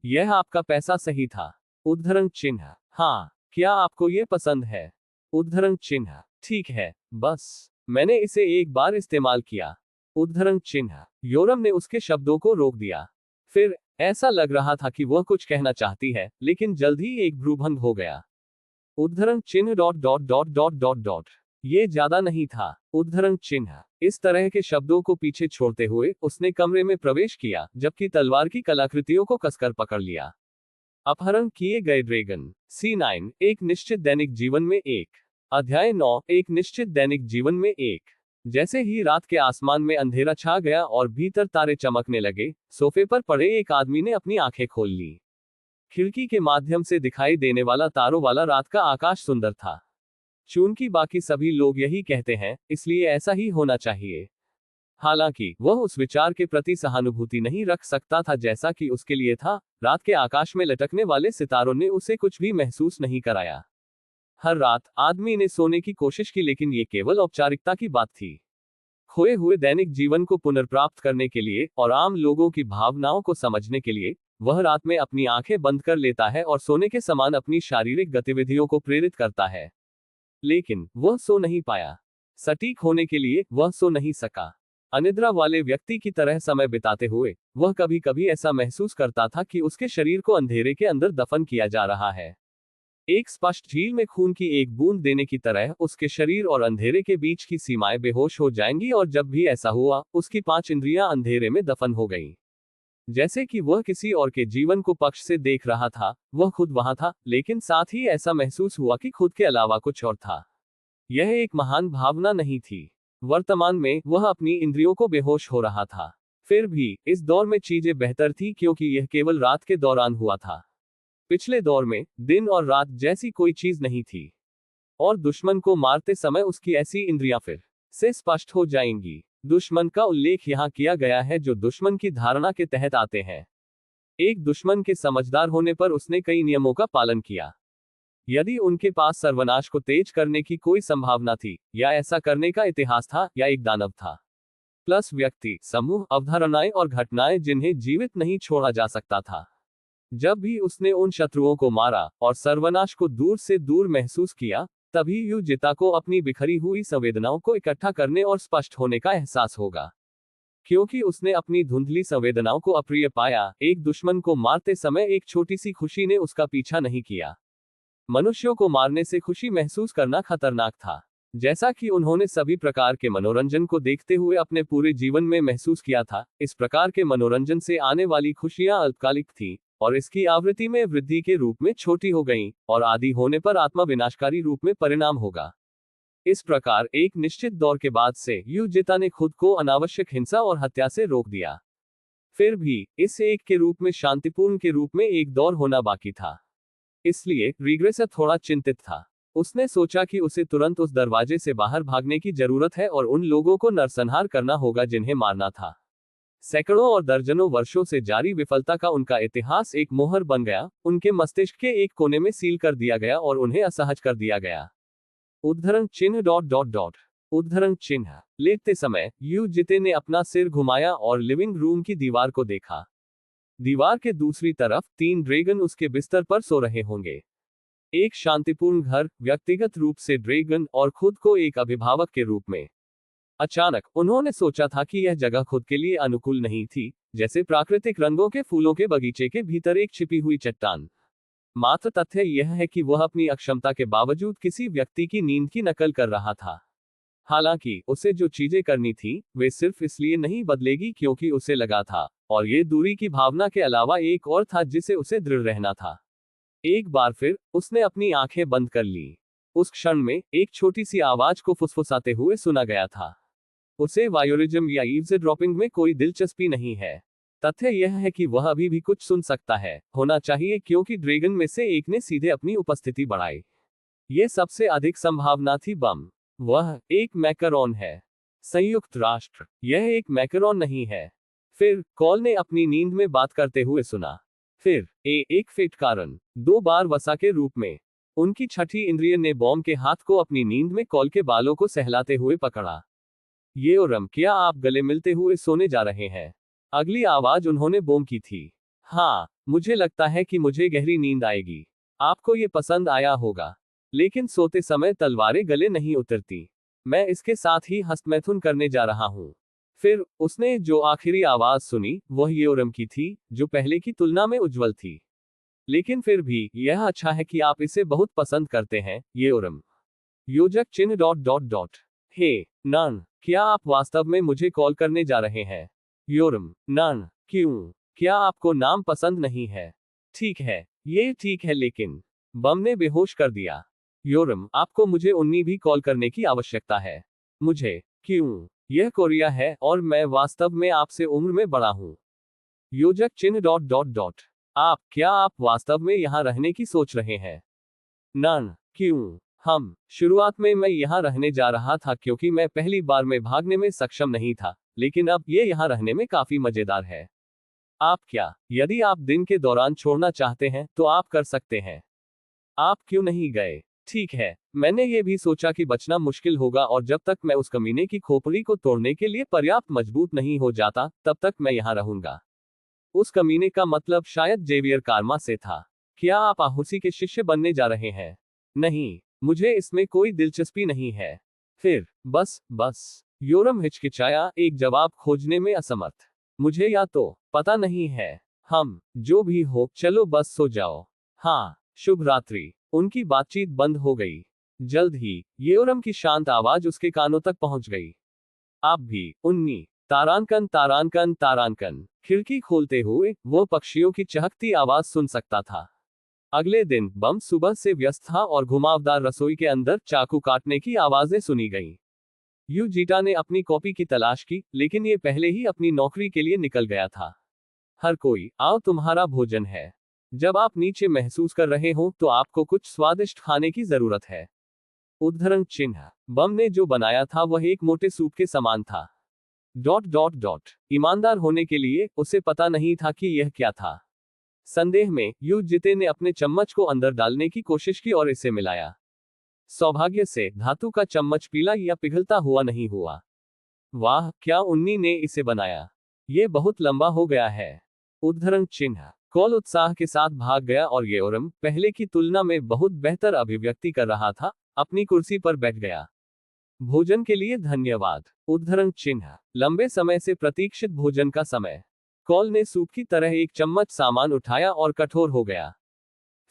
यह आपका पैसा सही था। उद्धरण चिन्ह। हाँ, क्या आपको ये पसंद है? उद्धरण चिन्ह। ठीक है, बस मैंने इसे एक बार इस्तेमाल किया। उद्धरण चिन्ह। योरम ने उसके शब्दों को रोक दिया। फिर ऐसा लग रहा था कि वह कुछ कहना चाहती है, लेकिन जल्द ही एक भ्रूभंग हो गया। उद्धरण चिन्ह dot dot dot dot dot dot. ये ज्यादा नहीं था। उद्धरण चिन्ह। इस तरह के शब्दों को पीछे छोड़ते हुए उसने कमरे में प्रवेश किया, जबकि तलवार की कलाकृतियों को कसकर पकड़ लिया। अपहरण किए गए ड्रैगन। C9 एक निश्चित दैनिक जीवन में एक। अध्याय 9 एक निश्चित दैनिक जीवन में एक। जैसे ही रात के आसमान में अंधेरा छा गया और भीतर तारे चमकने लगे, सोफे पर पड़े एक आदमी ने अपनी आंखें खोल ली। खिड़की के माध्यम से दिखाई देने वाला तारों वाला रात का आकाश सुंदर था। चूंकि बाकी सभी लोग यही कहते हैं, इसलिए ऐसा ही होना चाहिए। हालांकि वह उस विचार के प्रति सहानुभूति नहीं रख सकता था जैसा कि उसके लिए था। रात के आकाश में लटकने वाले सितारों ने उसे कुछ भी महसूस नहीं कराया। हर रात आदमी ने सोने की कोशिश की, लेकिन ये केवल औपचारिकता की बात थी। खोए हुए दैनिक जीवन को पुनर्प्राप्त करने के लिए और आम लोगों की भावनाओं को समझने के लिए वह रात में अपनी आंखें बंद कर लेता है और सोने के समान अपनी शारीरिक गतिविधियों को प्रेरित करता है। लेकिन वह सो नहीं पाया। सटीक होने के लिए वह सो नहीं सका। अनिद्रा वाले व्यक्ति की तरह समय बिताते हुए वह कभी कभी ऐसा महसूस करता था कि उसके शरीर को अंधेरे के अंदर दफन किया जा रहा है। एक स्पष्ट झील में खून की एक बूंद देने की तरह उसके शरीर और अंधेरे के बीच की सीमाएं बेहोश हो जाएंगी, और जब भी ऐसा हुआ, उसकी 5 इंद्रियां अंधेरे में दफन हो गईं। जैसे कि वह किसी और के जीवन को पक्ष से देख रहा था, वह खुद वहां था, लेकिन साथ ही ऐसा महसूस हुआ कि खुद के अलावा कुछ और था। यह एक महान भावना नहीं थी। वर्तमान में वह अपनी इंद्रियों को बेहोश हो रहा था। फिर भी इस दौर में चीजें बेहतर थी क्योंकि यह केवल रात के दौरान हुआ था। पिछले दौर में दिन और रात जैसी कोई चीज नहीं थी, और दुश्मन को मारते समय उसकी ऐसी इंद्रियां फिर से स्पष्ट हो जाएंगी। दुश्मन का उल्लेख यहाँ किया गया है जो दुश्मन की धारणा के तहत आते हैं। एक दुश्मन के समझदार होने पर उसने कई नियमों का पालन किया। यदि उनके पास सर्वनाश को तेज करने की कोई संभावना थी, या ऐसा करने का इतिहास था, या एक दानव था। प्लस व्यक्ति, समूह, अवधारणाएं और घटनाएं जिन्हें जीवित नहीं छोड़ा जा सकता था। जब भी उसने उन शत्रुओं को मारा और सर्वनाश को दूर से दूर महसूस किया, तभी युजिता को अपनी बिखरी हुई संवेदनाओं को इकट्ठा करने और स्पष्ट होने का एहसास होगा। क्योंकि उसने अपनी धुंधली संवेदनाओं को अप्रिय पाया, एक दुश्मन को मारते समय एक छोटी सी खुशी ने उसका पीछा नहीं किया। मनुष्यों को मारने से खुशी महसूस करना खतरनाक था, जैसा कि उन्होंने सभी प्रकार के मनोरंजन को देखते हुए अपने पूरे जीवन में महसूस किया था। इस प्रकार के मनोरंजन से आने वाली खुशियां अल्पकालिक थीं, और इसकी आवृत्ति में वृद्धि के रूप में छोटी हो गईं, और आदि होने पर आत्मा विनाशकारी रूप में परिणाम होगा। इस प्रकार एक निश्चित दौर के बाद से युजिता ने खुद को अनावश्यक हिंसा और हत्या से रोक दिया। फिर भी इस एक के रूप में शांतिपूर्ण के रूप में एक दौर होना बाकी था। इसलिए रिग्रेसर थोड़ा चिंतित था। उसने सोचा कि उसे तुरंत उस दरवाजे से बाहर भागने की जरूरत है और उन लोगों को नरसंहार करना होगा जिन्हें मारना था। सैकड़ों और दर्जनों वर्षों से जारी विफलता का उनका इतिहास एक मोहर बन गया, उनके मस्तिष्क के एक कोने में सील कर दिया गया और उन्हें असहज कर दिया गया। उद्धरण चिन्ह डॉट डॉट डॉट। उद्धरण चिन्ह। लेटते समय युजिते ने अपना सिर घुमाया और लिविंग रूम की दीवार को देखा। दीवार के दूसरी तरफ 3 ड्रैगन उसके बिस्तर पर सो रहे होंगे। एक शांतिपूर्ण घर, व्यक्तिगत रूप से ड्रैगन, और खुद को एक अभिभावक के रूप में। अचानक उन्होंने सोचा था कि यह जगह खुद के लिए अनुकूल नहीं थी, जैसे प्राकृतिक रंगों के फूलों के बगीचे के भीतर एक छिपी हुई चट्टान। मात्र तथ्य यह है कि वह अपनी अक्षमता के बावजूद किसी व्यक्ति की नींद की नकल कर रहा था। हालांकि उसे जो चीजें करनी थी, वे सिर्फ इसलिए नहीं बदलेगी क्योंकि उसे लगा था, और ये दूरी की भावना के अलावा एक और था जिसे उसे दृढ़ रहना था। एक बार फिर उसने अपनी आंखें बंद कर ली। उस क्षण में एक छोटी सी आवाज को फुसफुसाते हुए सुना गया था। उसे वायोरिज्म या ईव्सड्रॉपिंग में कोई दिलचस्पी नहीं है। तथ्य यह है कि वह अभी भी कुछ सुन सकता है, होना चाहिए, क्योंकि ड्रैगन में से एक ने सीधे अपनी उपस्थिति बढ़ाई। ये सबसे अधिक संभावना थी बम। वह एक मैकरोन है। संयुक्त राष्ट्र, यह एक मैकरोन नहीं है। फिर कॉल ने अपनी नींद में बात करते हुए सुना। फिर एक फिट कारण 2 बार वसा के रूप में। उनकी छठी इंद्रिय ने बॉम्ब के हाथ को अपनी नींद में कॉल के बालों को सहलाते हुए पकड़ा। येओरम, क्या आप गले मिलते हुए सोने जा रहे हैं? अगली आवाज उन्होंने बॉम्ब की थी। हाँ, मुझे लगता है कि मुझे गहरी नींद आएगी। आपको ये पसंद आया होगा। लेकिन सोते समय तलवारें गले नहीं उतरती। मैं इसके साथ ही हस्तमैथुन करने जा रहा हूँ। फिर उसने जो आखिरी आवाज सुनी वह येओरम की थी, जो पहले की तुलना में उज्जवल थी। लेकिन फिर भी यह अच्छा है कि आप इसे बहुत पसंद करते हैं, येओरम। योजक चिन्ह डॉट डॉट डॉट। हे नन, क्या आप वास्तव में मुझे कॉल करने जा रहे हैं? योरम, नन, क्यों? क्या आपको नाम पसंद नहीं है? ठीक है, ये ठीक है, लेकिन बम ने बेहोश कर दिया। योरम, आपको मुझे उन्नी भी कॉल करने की आवश्यकता है। मुझे? क्यों? यह कोरिया है और मैं वास्तव में आपसे उम्र में बड़ा हूं। योजक चिन्ह डॉट डॉट डॉट। क्या आप वास्तव में यहां रहने की सोच रहे हैं? नन, क्यों? शुरुआत में मैं यहां रहने जा रहा था क्योंकि मैं पहली बार में भागने में सक्षम नहीं था, लेकिन अब ये यहां रहने में काफी मजेदार है। यदि आप दिन के दौरान छोड़ना चाहते हैं तो आप कर सकते हैं। आप क्यों नहीं गए? ठीक है, मैंने ये भी सोचा कि बचना मुश्किल होगा और जब तक मैं उस कमीने की खोपड़ी को तोड़ने के लिए पर्याप्त मजबूत नहीं हो जाता, तब तक मैं यहां रहूंगा। उस कमीने का मतलब शायद जेवियर कार्मा से था। क्या आप आहुसी के शिष्य बनने जा रहे हैं? नहीं, मुझे इसमें कोई दिलचस्पी नहीं है। फिर बस योरम हिचकिचाया, एक जवाब खोजने में असमर्थ। मुझे या तो पता नहीं है। जो भी हो, चलो बस सो जाओ। हाँ, शुभ रात्रि। उनकी बातचीत बंद हो गई। जल्द ही येओरम की शांत आवाज उसके कानों तक पहुंच गई। आप भी, उन्नी। तारांकन तारांकन तारांकन। खिड़की खोलते हुए वो पक्षियों की चहकती आवाज सुन सकता था। अगले दिन बम सुबह से व्यस्त था और घुमावदार रसोई के अंदर चाकू काटने की आवाजें सुनी गईं। यूजिटा ने अपनी कॉपी की तलाश की, लेकिन ये पहले ही अपनी नौकरी के लिए निकल गया था। हर कोई, आओ तुम्हारा भोजन है। जब आप नीचे महसूस कर रहे हो तो आपको कुछ स्वादिष्ट खाने की जरूरत है। उद्धरण चिन्ह। बम ने जो बनाया था वह एक मोटे सूप के समान था। Dot dot dot. ईमानदार होने के लिए उसे पता नहीं था कि यह क्या था। संदेह में युजिते ने अपने चम्मच को अंदर डालने की कोशिश की और इसे मिलाया। सौभाग्य से धातु का चम्मच पीला या पिघलता हुआ नहीं हुआ। वाह, क्या उन्नी ने इसे बनाया। ये बहुत लंबा हो गया है। उद्धरण चिन्ह। कॉल उत्साह के साथ भाग गया और येओरम, पहले की तुलना में बहुत बेहतर अभिव्यक्ति कर रहा था, अपनी कुर्सी पर बैठ गया। भोजन के लिए धन्यवाद। उद्धरण चिन्ह। लंबे समय से प्रतीक्षित भोजन का समय। कॉल ने सूप की तरह एक चम्मच सामान उठाया और कठोर हो गया।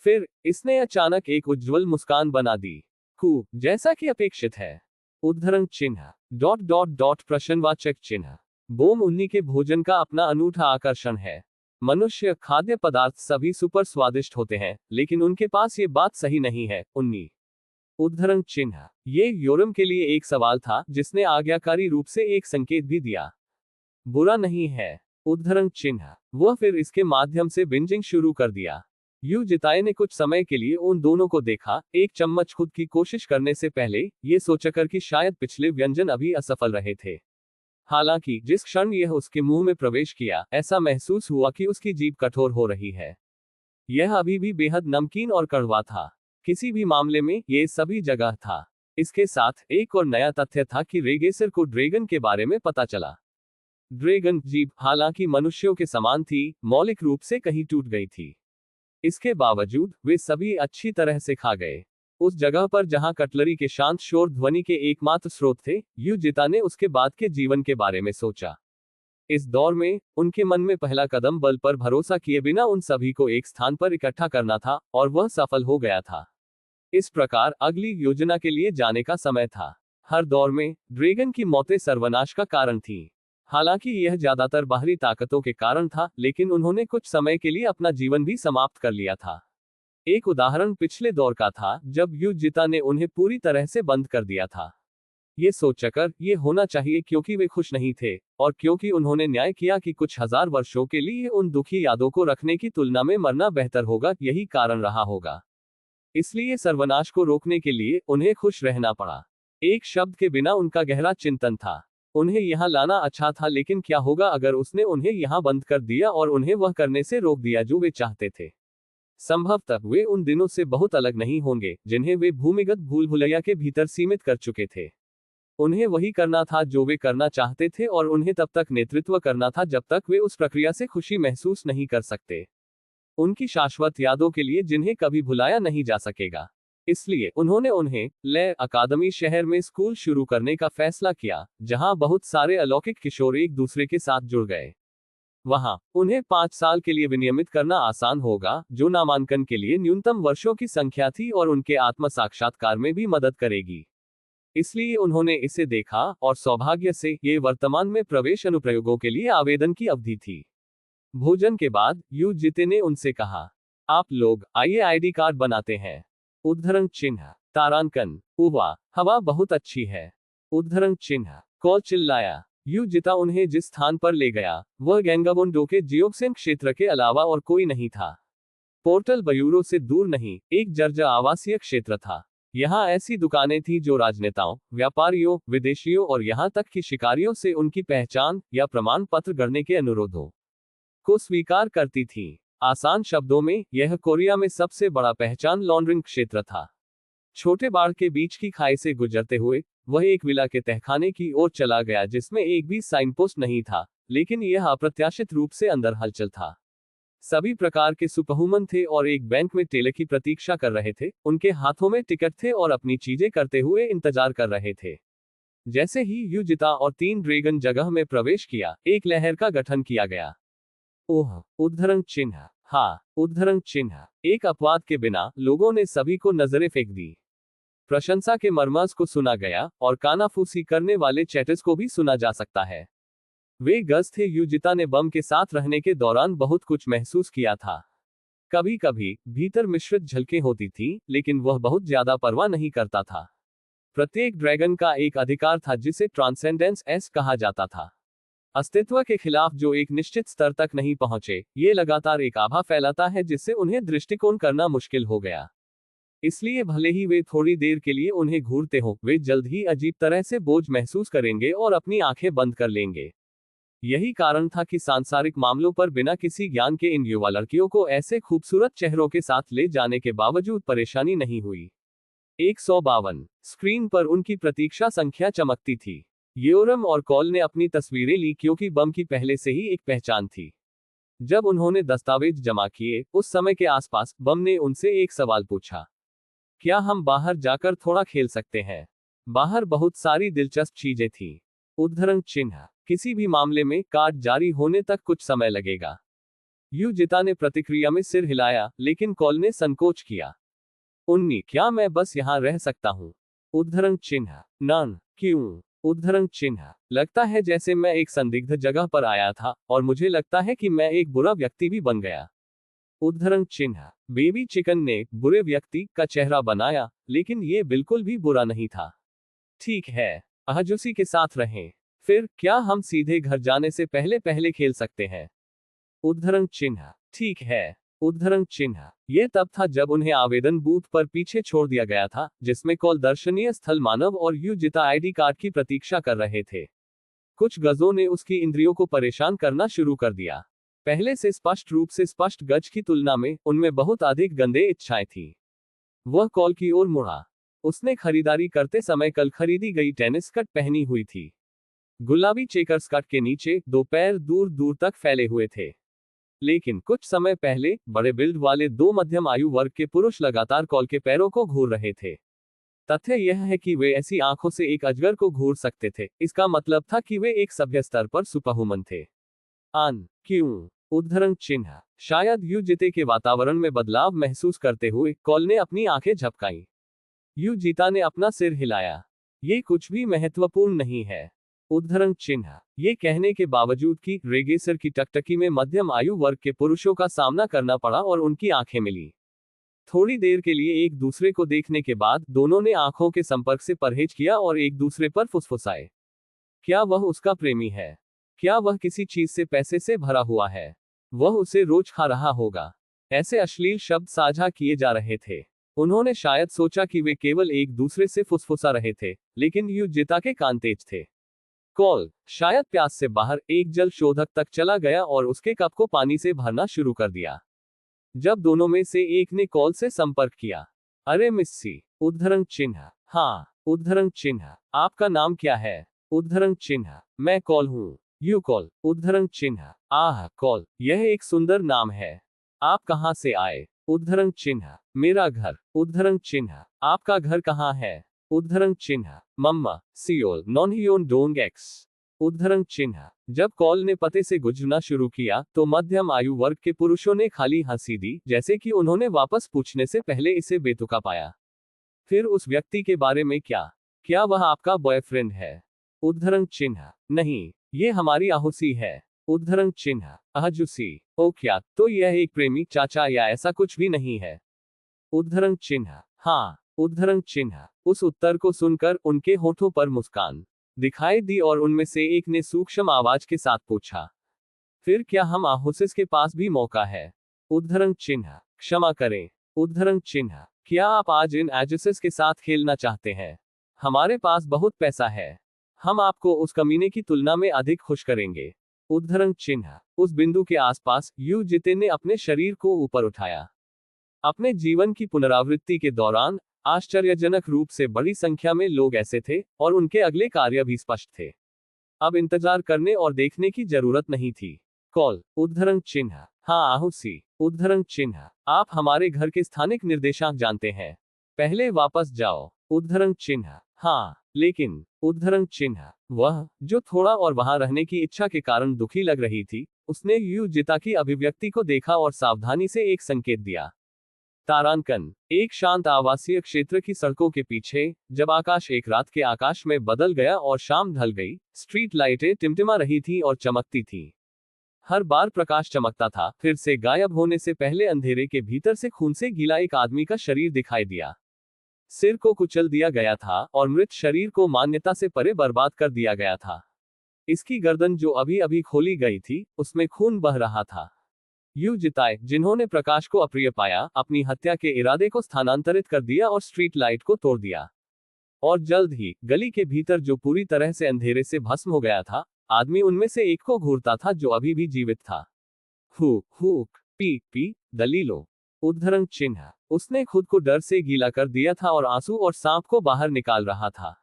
फिर इसने अचानक एक उज्ज्वल मुस्कान बना दी। जैसा कि अपेक्षित है। उद्धरण चिन्ह डॉट डॉट डॉट प्रश्नवाचक चिन्ह। बोम उन्नी के भोजन का अपना अनूठा आकर्षण है। मनुष्य खाद्य पदार्थ सभी सुपर स्वादिष्ट होते हैं, लेकिन उनके पास ये बात सही नहीं है, उन्नी। उद्धरण चिन्ह। ये योरम के लिए एक सवाल था जिसने आज्ञाकारी रूप से एक संकेत भी दिया। बुरा नहीं है। उद्धरण चिन्ह। वह फिर इसके माध्यम से बिंजिंग शुरू कर दिया। युजिताए ने कुछ समय के लिए उन दोनों को देखा, एक चम्मच खुद की कोशिश करने से पहले, ये सोचकर कि शायद पिछले व्यंजन अभी असफल रहे थे। हालांकि जिस क्षण यह उसके मुंह में प्रवेश किया, ऐसा महसूस हुआ कि उसकी जीभ कठोर हो रही है। यह अभी भी बेहद नमकीन और कड़वा था। किसी भी मामले में ये सभी जगह था। इसके साथ एक और नया तथ्य था कि रेगेसर को ड्रैगन के बारे में पता चला। ड्रैगन जीभ, हालांकि मनुष्यों के समान थी, मौलिक रूप से कहीं टूट गई थी। इसके बावजूद वे सभी अच्छी तरह से खा गए। उस जगह पर जहां कटलरी के शांत शोर ध्वनि के एकमात्र स्रोत थे, युजिता ने उसके बाद के जीवन के बारे में सोचा। इस दौर में उनके मन में पहला कदम बल पर भरोसा किए बिना उन सभी को एक स्थान पर इकट्ठा करना था, और वह सफल हो गया था। इस प्रकार अगली योजना के लिए जाने का समय था। हर दौर में ड्रैगन की मौतें सर्वनाश का कारण थीं। हालांकि यह ज्यादातर बाहरी ताकतों के कारण था, लेकिन उन्होंने कुछ समय के लिए अपना जीवन भी समाप्त कर लिया था। एक उदाहरण पिछले दौर का था, जब युजिता ने उन्हें पूरी तरह से बंद कर दिया था। ये सोचकर ये होना चाहिए क्योंकि वे खुश नहीं थे, और क्योंकि उन्होंने न्याय किया कि कुछ हजार वर्षों के लिए उन दुखी यादों को रखने की तुलना में मरना बेहतर होगा, यही कारण रहा होगा। इसलिए सर्वनाश को रोकने के लिए उन्हें खुश रहना पड़ा। एक शब्द के बिना उनका गहरा चिंतन था। उन्हें यहाँ लाना अच्छा था, लेकिन क्या होगा अगर उसने उन्हें यहाँ बंद कर दिया और उन्हें वह करने से रोक दिया जो वे चाहते थे। संभवतः वे उन दिनों से बहुत अलग नहीं होंगे जिन्हें वे भूमिगत भूल भुलैया के भीतर सीमित कर चुके थे। उन्हें वही करना था जो वे करना चाहते थे, और उन्हें तब तक नेतृत्व करना था जब तक वे उस प्रक्रिया से खुशी महसूस नहीं कर सकते, उनकी शाश्वत यादों के लिए जिन्हें कभी भुलाया नहीं जा सकेगा। इसलिए उन्होंने उन्हें ले अकादमी शहर में स्कूल शुरू करने का फैसला किया, जहां बहुत सारे अलौकिक किशोर एक दूसरे के साथ जुड़ गए। वहां उन्हें 5 साल के लिए विनियमित करना आसान होगा, जो नामांकन के लिए न्यूनतम वर्षों की संख्या थी और उनके आत्म साक्षात्कार में भी मदद करेगी। इसलिए उन्होंने इसे देखा, और सौभाग्य से ये वर्तमान में प्रवेश अनुप्रयोगों के लिए आवेदन की अवधि थी। भोजन के बाद यू जिते ने उनसे कहा, आप लोग आइए आईडी कार्ड बनाते हैं। उद्धरण चिन्ह तारांकन, उवा हवा बहुत अच्छी है। उद्धरण चिन्ह कॉल चिल्लाया। यू जिता उन्हें जिस स्थान पर ले गया वह गैंगाबोंडो के जियोक्सेन क्षेत्र के अलावा और कोई नहीं था। पोर्टल बयूरो से दूर नहीं, एक जर्जर आवासीय क्षेत्र था। यहाँ ऐसी दुकानें थीं जो राजनेताओं, व्यापारियों, विदेशियों और यहाँ तक कि शिकारियों से उनकी पहचान या प्रमाण पत्र गढ़ने के अनुरोधों को स्वीकार करती थी। आसान शब्दों में, यह कोरिया में सबसे बड़ा पहचान लॉन्ड्रिंग क्षेत्र था। छोटे बाड़ के बीच की खाई से गुजरते हुए वह एक विला के तहखाने की ओर चला गया जिसमें एक भी साइन पोस्ट नहीं था, लेकिन यह अप्रत्याशित रूप से अंदर हलचल था। सभी प्रकार के सुपरहुमन थे और एक बैंक में टेलर की प्रतीक्षा कर रहे थे। उनके हाथों में टिकट थे और अपनी चीजें करते हुए इंतजार कर रहे थे। जैसे ही यू जिता और 3 ड्रैगन जगह में प्रवेश किया, एक लहर का गठन किया गया। ओह! उद्धरण चिन्ह हाँ, उद्धरण चिन्ह। एक अपवाद के बिना लोगों ने सभी को नजरें फेंक दी। प्रशंसा के मर्मास को सुना गया, और कानाफूसी करने वाले चैटर्स को भी सुना जा सकता है। वे गज थे। युजिता ने बम के साथ रहने के दौरान बहुत कुछ महसूस किया था। कभी कभी भीतर मिश्रित झलकें होती थी, लेकिन वह बहुत ज्यादा परवाह नहीं करता था। प्रत्येक ड्रैगन का एक अधिकार था जिसे ट्रांसेंडेंस एस कहा जाता था। अस्तित्व के खिलाफ जो एक निश्चित स्तर तक नहीं पहुंचे, ये लगातार एक आभा फैलाता है जिससे उन्हें दृष्टिकोण करना मुश्किल हो गया। इसलिए भले ही वे थोड़ी देर के लिए उन्हें घूरते हो, वे जल्द ही अजीब तरह से बोझ महसूस करेंगे और अपनी आंखें बंद कर लेंगे। यही कारण था कि सांसारिक मामलों पर बिना किसी ज्ञान के इन युवा लड़कियों को ऐसे खूबसूरत चेहरों के साथ ले जाने के बावजूद परेशानी नहीं हुई। 152 स्क्रीन पर उनकी प्रतीक्षा संख्या चमकती थी। योरम और कॉल ने अपनी तस्वीरें ली क्योंकि बम की पहले से ही एक पहचान थी। जब उन्होंने दस्तावेज जमा किए, उस समय के आसपास बम ने उनसे एक सवाल पूछा, क्या हम बाहर जाकर थोड़ा खेल सकते हैं? बाहर बहुत सारी दिलचस्प चीजें थी। उद्धरण चिन्ह किसी भी मामले में कार्ड जारी होने तक कुछ समय लगेगा। यू जिता ने प्रतिक्रिया में सिर हिलाया, लेकिन कॉल ने संकोच किया। उन्नी क्या मैं बस यहाँ रह सकता हूँ? उद्धरण चिन्ह नन क्यों? उद्धरण चिन्ह लगता है जैसे मैं एक संदिग्ध जगह पर आया था और मुझे लगता है कि मैं एक बुरा व्यक्ति भी बन गया। उद्धरण चिन्ह बेबी चिकन ने बुरे व्यक्ति का चेहरा बनाया, लेकिन ये बिल्कुल भी बुरा नहीं था। ठीक है, अहजुसी के साथ रहें। फिर क्या हम सीधे घर जाने से पहले पहले खेल सकते हैं? उद्धरण चिन्ह ठीक है। उद्धरण चिन्ह यह तब था जब उन्हें आवेदन बूथ पर पीछे छोड़ दिया गया था, जिसमें कॉल दर्शनीय स्थल मानव और यू जिता आईडी कार्ड की प्रतीक्षा कर रहे थे। कुछ गजों ने उसकी इंद्रियों को परेशान करना शुरू कर दिया। पहले से स्पष्ट रूप से स्पष्ट गज की तुलना में उनमें बहुत अधिक गंदे इच्छाएं थी। वह कॉल की ओर मुड़ा। उसने खरीदारी करते समय कल खरीदी गई टेनिस कट पहनी हुई थी। गुलाबी चेकर्स कट के नीचे 2 पैर दूर दूर तक फैले हुए थे। लेकिन कुछ समय पहले बड़े बिल्ड वाले 2 मध्यम आयु वर्ग के पुरुष लगातार कॉल के पैरों को घूर रहे थे। तथ्य यह है कि वे ऐसी आंखों से एक अजगर को घूर सकते थे। इसका मतलब था कि वे एक सभ्य स्तर पर सुपरहुमन थे। आन क्यों? उद्धरण चिन्ह शायद यू जिते के वातावरण में बदलाव महसूस करते हुए कॉल ने अपनी आंखें झपकाई। यू जीता ने अपना सिर हिलाया। ये कुछ भी महत्वपूर्ण नहीं है। उद्धरण चिन्ह ये कहने के बावजूद कि रेगेसर की टकटकी में मध्यम आयु वर्ग के पुरुषों का सामना करना पड़ा और उनकी आंखें मिली। थोड़ी देर के लिए एक दूसरे को देखने के बाद दोनों ने आंखों के संपर्क से परहेज किया और एक दूसरे पर फुसफुसाए। क्या वह उसका प्रेमी है? क्या वह किसी चीज से पैसे से भरा हुआ है? वह उसे रोज खा रहा होगा। ऐसे अश्लील शब्द साझा किए जा रहे थे। उन्होंने शायद सोचा कि वे केवल एक दूसरे से फुसफुसा रहे थे, लेकिन युजिता के कान तेज थे। कॉल शायद प्यास से बाहर एक जल शोधक तक चला गया और उसके कप को पानी से भरना शुरू कर दिया। जब दोनों में से एक ने कॉल से संपर्क किया। अरे मिस्सी, उद्धरण चिन्ह। हाँ, उद्धरण चिन्ह, आपका नाम क्या है? उद्धरण चिन्ह, मैं कॉल हूँ। यू कॉल, उद्धरण चिन्ह, आह कॉल, यह एक सुंदर नाम है। आप कहाँ से आए? उद्धरण चिन्ह, मेरा घर। उद्धरण चिन्ह, आपका घर कहाँ है? उद्धरण चिन्ह, मम्मा, सियोल, नॉनहियोन डोंग एक्स। उद्धरण चिन्ह, जब कॉल ने पते से गुजरना शुरू किया तो मध्यम आयु वर्ग के पुरुषों ने खाली हंसी दी, जैसे कि उन्होंने वापस पूछने से पहले इसे बेतुका पाया। फिर उस व्यक्ति के बारे में क्या? क्या वह आपका बॉयफ्रेंड है? उद्धरण चिन्ह, नहीं, ये हमारी आहुसी है। उद्धरण चिन्ह, अहजूसी। ओ क्या, तो यह एक प्रेमी चाचा या ऐसा कुछ भी नहीं है? उद्धरण चिन्ह, हाँ। उद्धरण चिन्ह, उस उत्तर को सुनकर उनके होठों पर मुस्कान दिखाई दी और उनमें से एक ने सूक्ष्म आवाज के साथ पूछा, फिर क्या हम आहुसिस के पास भी मौका है? उद्धरण चिन्ह, क्षमा करें। उद्धरण चिन्ह, क्या आप आज इन एजुसिस के साथ खेलना चाहते हैं? हमारे पास बहुत पैसा है। हम आपको उस कमीने की तुलना में अधिक खुश करेंगे। उद्धरण चिन्ह, उस बिंदु के आसपास युजिते ने अपने शरीर को ऊपर उठाया। अपने जीवन की पुनरावृत्ति के दौरान आश्चर्यजनक रूप से बड़ी संख्या में लोग ऐसे थे और उनके अगले कार्य भी स्पष्ट थे। अब इंतजार करने और देखने की जरूरत नहीं थी। कॉल, उद्धरण चिन्ह, हाँ आहुसी। उद्धरण चिन्ह, आप हमारे घर के स्थानिक निर्देशांक जानते हैं। पहले वापस जाओ। उद्धरण चिन्ह, हाँ, लेकिन। उद्धरण चिन्ह, वह जो थोड़ा और वहां रहने की इच्छा के कारण दुखी लग रही थी, उसने युजिता की अभिव्यक्ति को देखा और सावधानी से एक संकेत दिया। तारांकन, एक शांत आवासीय क्षेत्र की सड़कों के पीछे, जब आकाश एक रात के आकाश में बदल गया और शाम ढल गई, स्ट्रीट लाइटें टिमटिमा रही थीं और चमकती थीं। हर बार प्रकाश चमकता था, फिर से गायब होने से पहले अंधेरे के भीतर से खून से गीला एक आदमी का शरीर दिखाई दिया। सिर को कुचल दिया गया था और मृत शरीर को मान्यता से परे बर्बाद कर दिया गया था। इसकी गर्दन जो अभी अभी खोली गई थी, उसमें खून बह रहा था। युजिताए, जिन्होंने प्रकाश को अप्रिय पाया, अपनी हत्या के इरादे को स्थानांतरित कर दिया और स्ट्रीट लाइट को तोड़ दिया। और जल्द ही गली के भीतर जो पूरी तरह से अंधेरे से भस्म हो गया था, आदमी उनमें से एक को घूरता था जो अभी भी जीवित था। हुक हुक, पी पी, दलीलो। उद्धरण चिन्ह, उसने खुद को डर से गीला कर दिया था और आंसू और सांप को बाहर निकाल रहा था।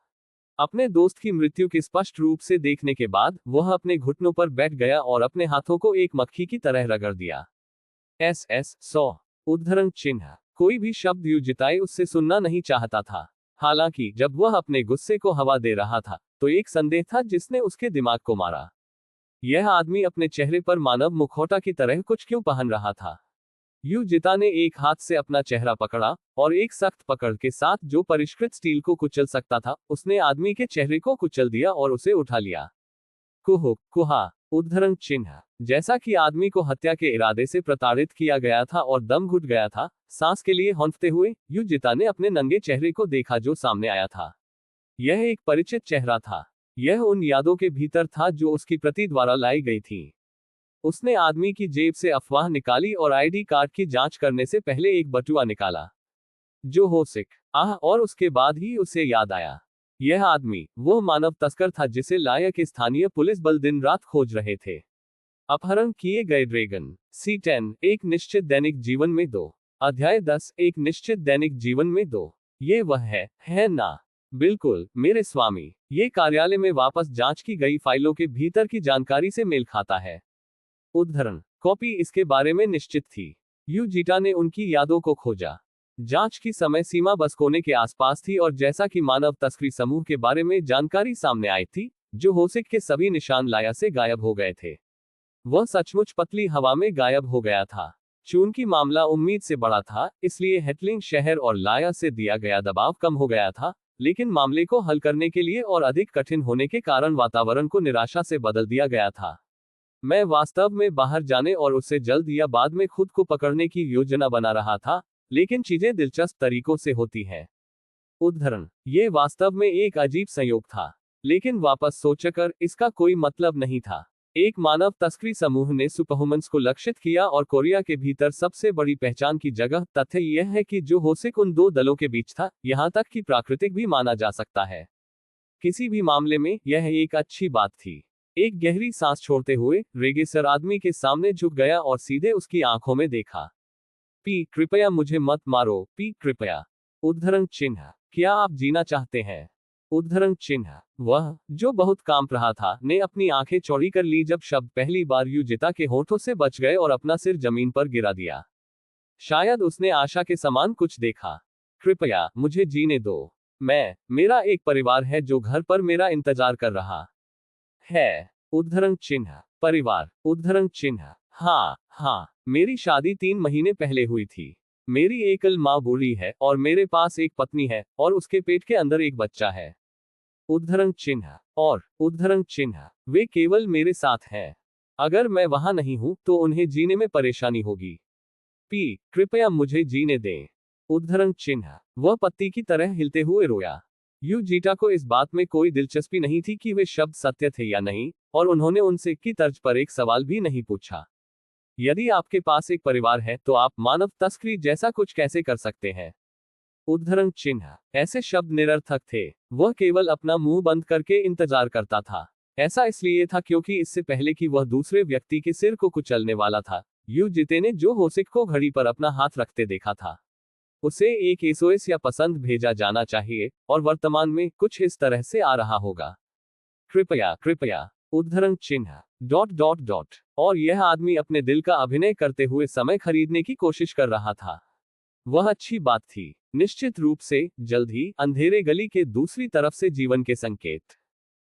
अपने दोस्त की मृत्यु के स्पष्ट रूप से देखने के बाद वह अपने घुटनों पर बैठ गया और अपने हाथों को एक मक्खी की तरह रगड़ दिया। सौ। उद्धरण चिन्ह, कोई भी शब्द युजिताए उससे सुनना नहीं चाहता था। हालांकि जब वह अपने गुस्से को हवा दे रहा था, तो एक संदेह था जिसने उसके दिमाग को मारा। यह आदमी अपने चेहरे पर मानव मुखौटा की तरह कुछ क्यों पहन रहा था? युजिता ने एक हाथ से अपना चेहरा पकड़ा और एक सख्त पकड़ के साथ जो परिष्कृत स्टील को कुचल सकता था, उसने आदमी के चेहरे को कुचल दिया और उसे उठा लिया। कुहुक कुहा, उद्धरण चिन्ह, जैसा कि आदमी को हत्या के इरादे से प्रताड़ित किया गया था और दम घुट गया था, सांस के लिए हौंफते हुए युजिता ने अपने नंगे चेहरे को देखा जो सामने आया था। यह एक परिचित चेहरा था। यह उन यादों के भीतर था जो उसकी प्रति द्वारा लाई गई थी। उसने आदमी की जेब से अफवाह निकाली और आईडी कार्ड की जांच करने से पहले एक बटुआ निकाला। जो हो सिक, आह, और उसके बाद ही उसे याद आया। यह आदमी वो मानव तस्कर था जिसे लायक स्थानीय पुलिस बल दिन रात खोज रहे थे। अपहरण किए गए ड्रैगन। C10, एक निश्चित दैनिक जीवन में 2। अध्याय 10, एक निश्चित दैनिक जीवन में 2। ये वह है ना? बिल्कुल, मेरे स्वामी। ये कार्यालय में वापस जांच की गई फाइलों के भीतर की जानकारी से मेल खाता है। उद्धरण, कॉपी इसके बारे में निश्चित थी। युजिता ने उनकी यादों को खोजा। जांच की समय सीमा बस कोने के आसपास थी और जैसा कि मानव तस्करी समूह के बारे में जानकारी सामने आई थी, जो होसिक के सभी निशान लाया से गायब हो गए थे, वह सचमुच पतली हवा में गायब हो गया था। चूंकि मामला उम्मीद से बड़ा था, इसलिए हेटलिंग शहर और लाया से दिया गया दबाव कम हो गया था, लेकिन मामले को हल करने के लिए और अधिक कठिन होने के कारण वातावरण को निराशा से बदल दिया गया था। मैं वास्तव में बाहर जाने और उससे जल्द या बाद में खुद को पकड़ने की योजना बना रहा था, लेकिन चीजें दिलचस्प तरीकों से होती हैं। उद्धरण, ये वास्तव में एक अजीब संयोग था, लेकिन वापस सोचकर इसका कोई मतलब नहीं था। एक मानव तस्करी समूह ने सुपरह्यूमन्स को लक्षित किया और कोरिया के भीतर सबसे बड़ी पहचान की जगह। तथ्य यह है कि जो होसिक उन दो दलों के बीच था, यहां तक कि प्राकृतिक भी माना जा सकता है। किसी भी मामले में यह एक अच्छी बात थी। एक गहरी सांस छोड़ते हुए रेगेसर आदमी के सामने झुक गया और सीधे उसकी आंखों में देखा। पी, कृपया मुझे मत मारो, पी, कृपया। उद्धरण चिन्ह, क्या आप जीना चाहते हैं? उद्धरण चिन्ह, वह, जो बहुत कांप रहा था, ने अपनी आंखें चौड़ी कर ली जब शब्द पहली बार युजिता के होठों से बच गए और अपना सिर जमीन पर गिरा दिया। शायद उसने आशा के समान कुछ देखा। कृपया मुझे जीने दो। मेरा एक परिवार है जो घर पर मेरा इंतजार कर रहा है। उद्धरण चिन्ह, परिवार। उद्धरण चिन्ह, हाँ हाँ, मेरी शादी 3 महीने पहले हुई थी। मेरी एकल माँ बूढ़ी है और मेरे पास एक पत्नी है और उसके पेट के अंदर एक बच्चा है। उद्धरण चिन्ह, और उद्धरण चिन्ह, वे केवल मेरे साथ हैं। अगर मैं वहां नहीं हूं तो उन्हें जीने में परेशानी होगी। पी, कृपया मुझे जीने दें। उद्धरण चिन्ह, वह पत्ती की तरह हिलते हुए रोया। युजिटा को इस बात में कोई दिलचस्पी नहीं थी कि वे शब्द सत्य थे या नहीं, और उन्होंने उनसे की तर्ज पर एक सवाल भी नहीं पूछा। यदि आपके पास एक परिवार है तो आप मानव तस्करी जैसा कुछ कैसे कर सकते हैं? उद्धरण चिन्ह, ऐसे शब्द निरर्थक थे। वह केवल अपना मुंह बंद करके इंतजार करता था। ऐसा इसलिए था क्योंकि इससे पहले कि वह दूसरे व्यक्ति के सिर को कुचलने वाला था, युजिते ने जो होसिक को घड़ी पर अपना हाथ रखते देखा था। उसे एक एसओएस या पसंद भेजा जाना चाहिए, और वर्तमान में कुछ इस तरह से आ रहा होगा। कृपया कृपया। उद्धरण चिन्ह, डॉट डॉट डॉट, और यह आदमी अपने दिल का अभिनय करते हुए समय खरीदने की कोशिश कर रहा था। वह अच्छी बात थी। निश्चित रूप से, जल्द ही, अंधेरे गली के दूसरी तरफ से जीवन के संकेत।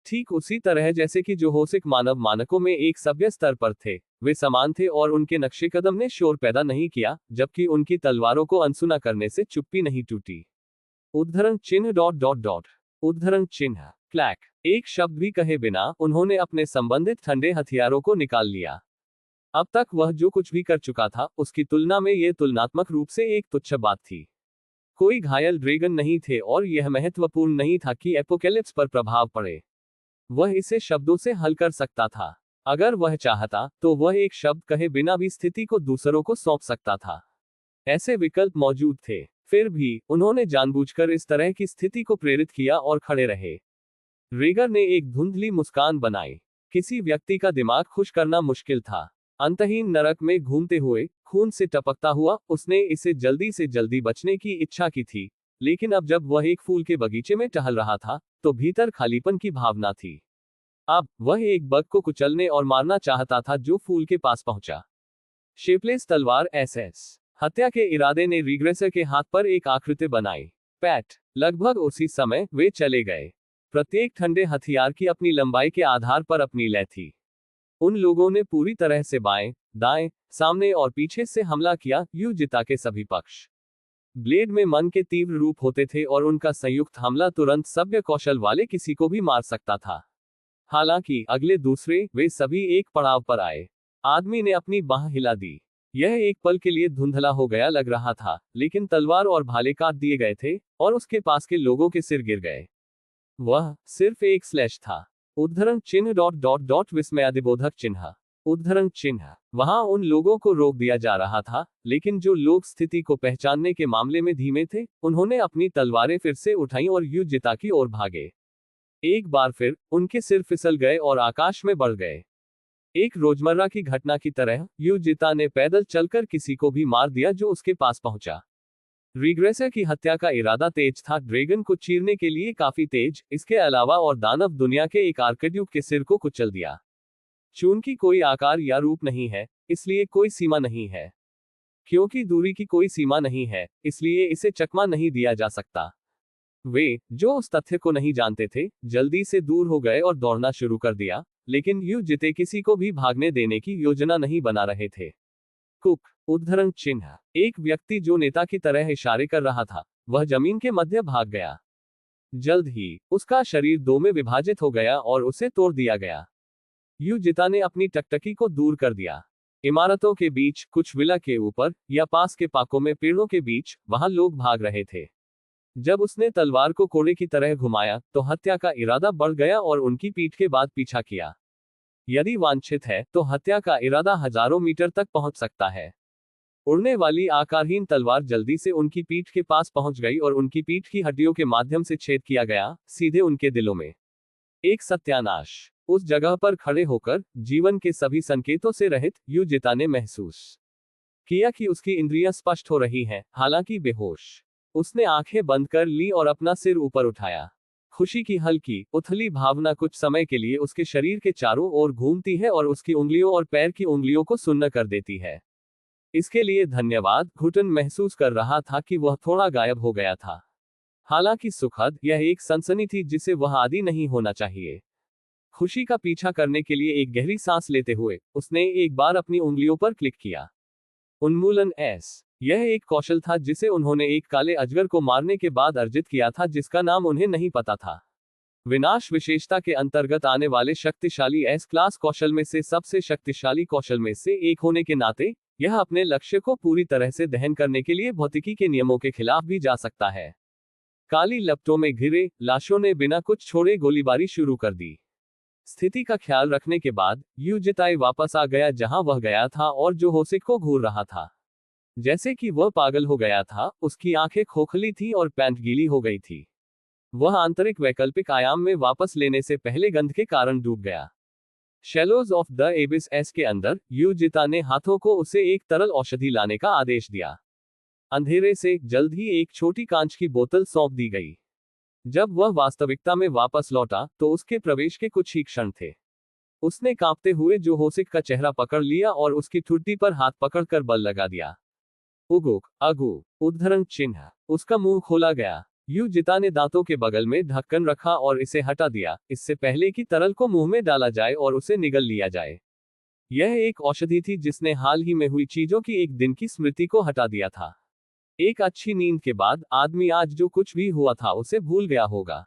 ठीक उसी तरह जैसे कि जो होसिक मानव मानकों में एक सभ्य स्तर पर थे, वे समान थे और उनके नक्शे कदम ने शोर पैदा नहीं किया, जबकि उनकी तलवारों को अनसुना करने से चुप्पी नहीं टूटी। उद्धरण चिन्ह, डॉट डॉट डॉट, उद्धरण चिन्ह, क्लैक। एक शब्द भी कहे बिना उन्होंने अपने संबंधित ठंडे हथियारों को निकाल लिया। अब तक वह जो कुछ भी कर चुका था, उसकी तुलना में यह तुलनात्मक रूप से एक तुच्छ बात थी। कोई घायल ड्रैगन नहीं थे और यह महत्वपूर्ण नहीं था कि एपोकेलिप्स पर प्रभाव पड़े। वह इसे शब्दों से हल कर सकता था। अगर वह चाहता, तो वह एक शब्द कहे बिना भी स्थिति को दूसरों को सौंप सकता था। ऐसे विकल्प मौजूद थे। फिर भी, उन्होंने जानबूझकर इस तरह की स्थिति को प्रेरित किया और खड़े रहे। रेगर ने एक धुंधली मुस्कान बनाई। किसी व्यक्ति का दिमाग खुश करना मुश्किल था। अंतहीन नरक में घूमते हुए, खून से टपकता हुआ, उसने इसे जल्दी से जल्दी बचने की इच्छा की थी। लेकिन अब जब वह एक फूल के बगीचे में टहल रहा था, तो भीतर खालीपन की भावना थी। अब वह एक बग को कुचलने और मारना चाहता था जो फूल के पास पहुंचा। शेपलेस तलवार एसएस हत्या के इरादे ने रिग्रेसर के हाथ पर एक आकृति बनाई। पैट। लगभग उसी समय वे चले गए। प्रत्येक ठंडे हथियार की अपनी लंबाई के आधार पर अपनी लय थी। उन लोगों ने पूरी तरह से बाएं, दाएं, सामने और पीछे से हमला किया, युजिता के सभी पक्ष। ब्लेड में मन के तीव्र रूप होते थे और उनका संयुक्त हमला तुरंत सभ्य कौशल वाले किसी को भी मार सकता था। हालांकि अगले दूसरे, वे सभी एक पड़ाव पर आए। आदमी ने अपनी बाह हिला दी। यह एक पल के लिए धुंधला हो गया लग रहा था, लेकिन तलवार और भाले काट दिए गए थे, और उसके पास के लोगों के सिर गिर गए। वह सिर्फ एक स्लैश था। उद्धरण चिन्ह, डॉट डॉट डॉट, विस्मयादिबोधक चिन्ह। उद्धरण चिन्ह, वहां उन लोगों को रोक दिया जा रहा था, लेकिन जो लोग स्थिति को पहचानने के मामले में धीमे थे, उन्होंने अपनी तलवारें फिर से उठाईं और युजिता की ओर भागे। एक बार फिर, उनके सिर फिसल गए और आकाश में बढ़ गए। एक रोजमर्रा की घटना की तरह, युजिता ने पैदल चलकर किसी को भी मार दिया जो उसके पास पहुंचा। रिग्रेसर की हत्या का इरादा तेज था, ड्रैगन को चीरने के लिए काफी तेज, इसके अलावा और दानव दुनिया के एक आर्कड्यूक के सिर को कुचल दिया। चूंकि कोई आकार या रूप नहीं है, इसलिए कोई सीमा नहीं है। क्योंकि दूरी की कोई सीमा नहीं है, इसलिए इसे चकमा नहीं दिया जा सकता। वे, जो उस तथ्य को नहीं जानते थे, जल्दी से दूर हो गए और दौड़ना शुरू कर दिया, लेकिन युजिते किसी को भी भागने देने की योजना नहीं बना रहे थे। कुक। उद्धरण चिन्ह, एक व्यक्ति जो नेता की तरह इशारे कर रहा था, वह जमीन के मध्य भाग गया। जल्द ही, उसका शरीर दो में विभाजित हो गया और उसे तोड़ दिया गया। युजिता ने अपनी टकटकी को दूर कर दिया। इमारतों के बीच, कुछ विला के ऊपर, या पास के पाकों में पेड़ों के बीच, वहां लोग भाग रहे थे। जब उसने तलवार को कोड़े की तरह घुमाया, तो हत्या का इरादा बढ़ गया और उनकी पीठ के बाद पीछा किया। यदि वांछित है तो हत्या का इरादा हजारों मीटर तक पहुंच सकता है। उड़ने वाली आकारहीन तलवार जल्दी से उनकी पीठ के पास पहुंच गई और उनकी पीठ की हड्डियों के माध्यम से छेद किया गया, सीधे उनके दिलों में। एक सत्यानाश। उस जगह पर खड़े होकर, जीवन के सभी संकेतों से रहित, युजिता ने महसूस किया कि उसकी इंद्रियां स्पष्ट हो रही हैं, हालांकि बेहोश। उसने आंखें बंद कर ली और अपना सिर ऊपर उठाया। खुशी की हल्की, उथली भावना कुछ समय के लिए उसके शरीर के चारों ओर घूमती है और उसकी उंगलियों और पैर की उंगलियों को सुन्न कर देती है। इसके लिए धन्यवाद। घुटन महसूस कर रहा था कि वह थोड़ा गायब हो गया था। हालांकि सुखद, यह एक सनसनी थी जिसे वह आदी नहीं होना चाहिए। खुशी का पीछा करने के लिए एक गहरी सांस लेते हुए, उसने एक बार अपनी उंगलियों पर क्लिक किया। उन्मूलन एस। यह एक कौशल था जिसे उन्होंने एक काले अजगर को मारने के बाद अर्जित किया था जिसका नाम उन्हें नहीं पता था। विनाश विशेषता के अंतर्गत आने वाले शक्तिशाली एस क्लास कौशल में से सबसे शक्तिशाली कौशल में से एक होने के नाते, यह अपने लक्ष्य को पूरी तरह से दहन करने के लिए भौतिकी के नियमों के खिलाफ भी जा सकता है। काली लपटों में घिरे लाशों ने बिना कुछ छोड़े गोलीबारी शुरू कर दी। स्थिति का ख्याल रखने के बाद, युजिताई वापस आ गया जहां वह गया था और जो होसिक को घूर रहा था। जैसे कि वह पागल हो गया था, उसकी आंखें खोखली थी और पैंट गीली हो गई थी। वह आंतरिक वैकल्पिक आयाम में वापस लेने से पहले गंध के कारण डूब गया। शैलोज ऑफ द एबिस एस के अंदर, युजिता ने हाथों को उसे एक तरल औषधि लाने का आदेश दिया। अंधेरे से जल्द ही एक छोटी कांच की बोतल सौंप दी गई। जब वह वास्तविकता में वापस लौटा, तो उसके प्रवेश के कुछ ही क्षण थे। उसने कांपते हुए जो होसिक का चेहरा पकड़ लिया और उसकी ठुड्डी पर हाथ पकड़कर बल लगा दिया। उगुक, अगु, उद्धरण चिन्ह। उसका मुंह खोला गया। युजिता ने दांतों के बगल में ढक्कन रखा और इसे हटा दिया, इससे पहले कि तरल को मुंह में डाला जाए और उसे निगल लिया जाए। यह एक औषधि थी जिसने हाल ही में हुई चीजों की एक दिन की स्मृति को हटा दिया था। एक अच्छी नींद के बाद, आदमी आज जो कुछ भी हुआ था उसे भूल गया होगा।